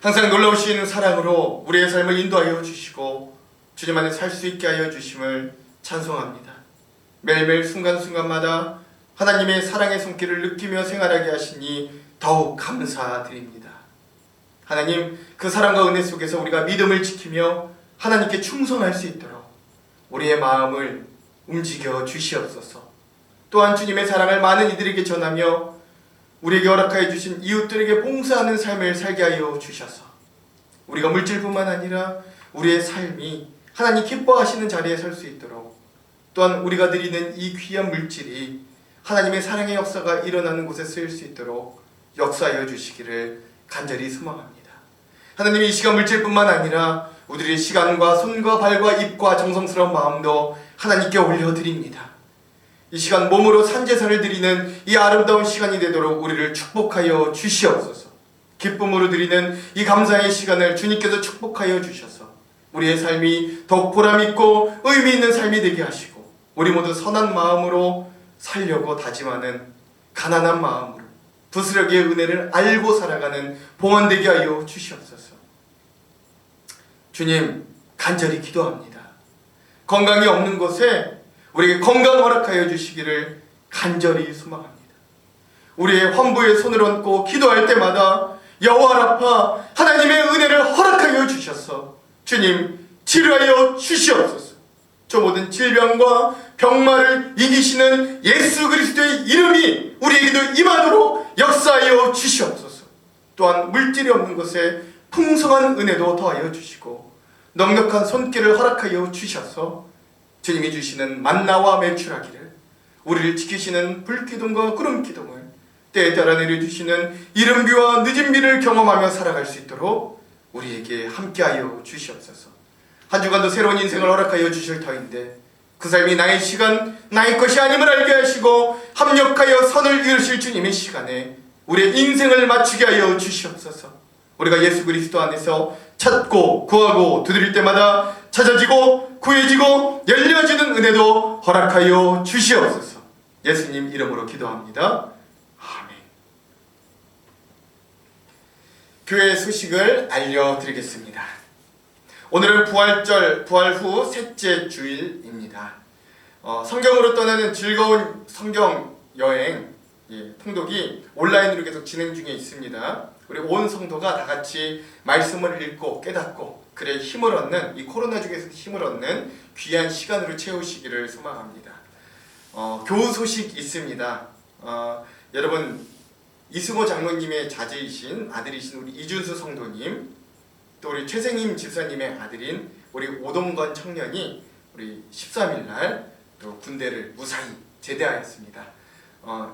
항상 놀라우신 사랑으로 우리의 삶을 인도하여 주시고 주님 안에 살 수 있게 하여 주심을 찬송합니다. 매일매일 순간순간마다 하나님의 사랑의 손길을 느끼며 생활하게 하시니 더욱 감사드립니다. 하나님 그 사랑과 은혜 속에서 우리가 믿음을 지키며 하나님께 충성할 수 있도록 우리의 마음을 움직여 주시옵소서. 또한 주님의 사랑을 많은 이들에게 전하며 우리에게 허락하여 주신 이웃들에게 봉사하는 삶을 살게 하여 주셔서 우리가 물질뿐만 아니라 우리의 삶이 하나님 기뻐하시는 자리에 설 수 있도록 또한 우리가 드리는 이 귀한 물질이 하나님의 사랑의 역사가 일어나는 곳에 쓰일 수 있도록 역사하여 주시기를 간절히 소망합니다. 하나님 이 시간 물질뿐만 아니라 우리의 시간과 손과 발과 입과 정성스러운 마음도 하나님께 올려드립니다. 이 시간 몸으로 산제사를 드리는 이 아름다운 시간이 되도록 우리를 축복하여 주시옵소서. 기쁨으로 드리는 이 감사의 시간을 주님께서 축복하여 주셔서 우리의 삶이 더욱 보람있고 의미 있는 삶이 되게 하시고 우리 모두 선한 마음으로 살려고 다짐하는 가난한 마음으로 부스러기의 은혜를 알고 살아가는 봉헌 되게 하여 주시옵소서. 주님 간절히 기도합니다. 건강이 없는 곳에 우리에게 건강 허락하여 주시기를 간절히 소망합니다. 우리의 환부의 손을 얹고 기도할 때마다 여호와 라파 하나님의 은혜를 허락하여 주셔서 주님 치료하여 주시옵소서. 저 모든 질병과 병마를 이기시는 예수 그리스도의 이름이 우리에게도 임하도록 역사하여 주시옵소서. 또한 물질이 없는 곳에 풍성한 은혜도 더하여 주시고 넉넉한 손길을 허락하여 주셔서 주님이 주시는 만나와 매출하기를 우리를 지키시는 불기둥과 구름기둥을 때에 따라 내려주시는 이른비와 늦은비를 경험하며 살아갈 수 있도록 우리에게 함께하여 주시옵소서. 한 주간도 새로운 인생을 허락하여 주실 터인데 그 삶이 나의 시간, 나의 것이 아님을 알게 하시고 합력하여 선을 이루실 주님의 시간에 우리의 인생을 맞추게 하여 주시옵소서. 우리가 예수 그리스도 안에서 찾고 구하고 두드릴 때마다 찾아지고 구해지고 열려지는 은혜도 허락하여 주시옵소서. 예수님 이름으로 기도합니다. 아멘. 교회 소식을 알려드리겠습니다. 오늘은 부활절, 부활 후 셋째 주일입니다. 성경으로 떠나는 즐거운 성경 여행 통독이 온라인으로 계속 진행 중에 있습니다. 우리 온 성도가 다 같이 말씀을 읽고 깨닫고 그래 힘을 얻는 이 코로나 중에서 힘을 얻는 귀한 시간으로 채우시기를 소망합니다. 교우 소식 있습니다. 여러분 이승호 장로님의 자제이신 아들이신 우리 이준수 성도님, 또 우리 최생임 집사님의 아들인 우리 오동건 청년이 우리 13일 날 또 군대를 무사히 제대하였습니다.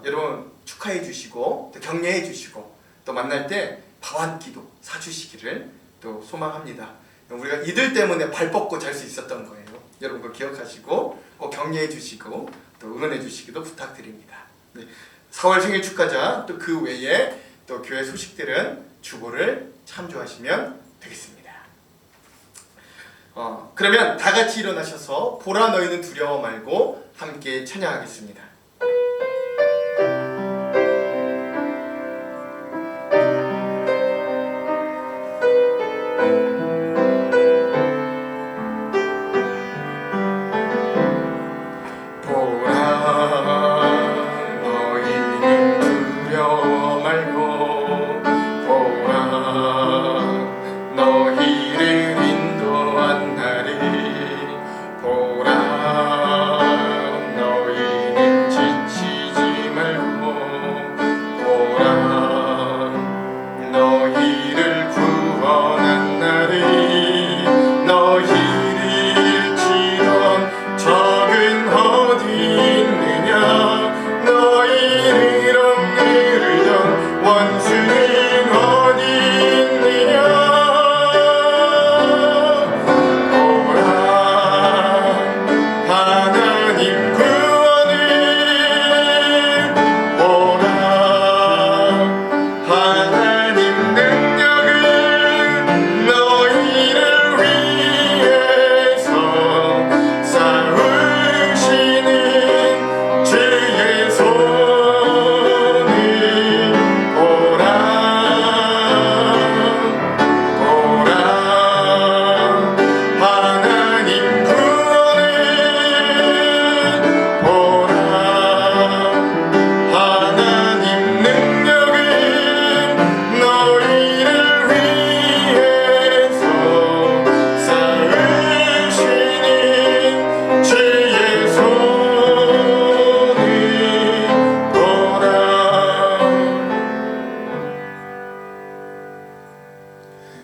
여러분 축하해 주시고 또 격려해 주시고 또 만날 때 밥 한 끼도 사주시기를 또 소망합니다. 우리가 이들 때문에 발 뻗고 잘 수 있었던 거예요. 여러분 그거 기억하시고 꼭 격려해 주시고 또 응원해 주시기도 부탁드립니다. 네, 4월 생일 축하자 또 그 외에 또 교회 소식들은 주보를 참조하시면 되겠습니다. 그러면 다 같이 일어나셔서 보라 너희는 두려워 말고 함께 찬양하겠습니다.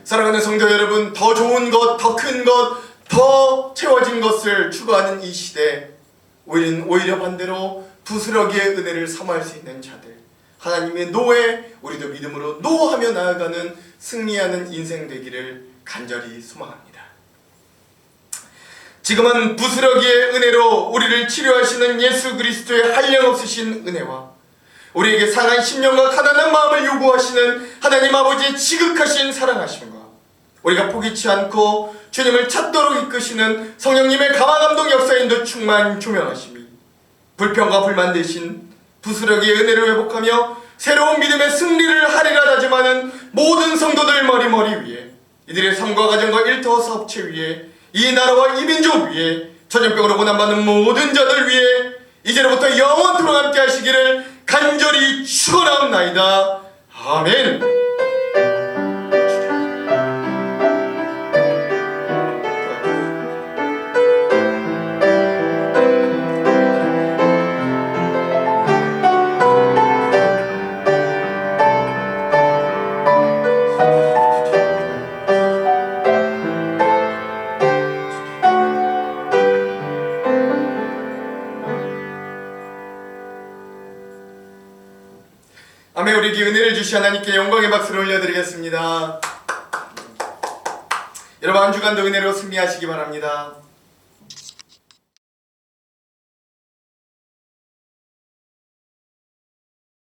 사랑하는 성도 여러분, 더 좋은 것, 더 큰 것, 더 채워진 것을 추구하는 이 시대, 우리는 오히려 반대로 부스러기의 은혜를 사모할 수 있는 자들, 하나님의 노에 우리도 믿음으로 노하며 나아가는 승리하는 인생 되기를 간절히 소망합니다. 지금은 부스러기의 은혜로 우리를 치료하시는 예수 그리스도의 한량없으신 은혜와 우리에게 상한 심령과 가난한 마음을 요구하시는 하나님 아버지의 지극하신 사랑하심과 우리가 포기치 않고 주님을 찾도록 이끄시는 성령님의 감화감동 역사인도 충만 조명하심이 불평과 불만 대신 부스러기의 은혜를 회복하며 새로운 믿음의 승리를 하리라 다짐하는 모든 성도들 머리머리 위에, 이들의 삶과 가정과 일터 사업체 위에, 이 나라와 이 민족 위에, 전염병으로 고난받는 모든 자들 위에 이제로부터 영원토록 함께 하시기를 간절히 축원하옵나이다. 아멘. 아멘. 우리에게 은혜를 주시 하나님께 영광의 박수를 올려드리겠습니다. 여러분 한 주간도 은혜로 승리하시기 바랍니다.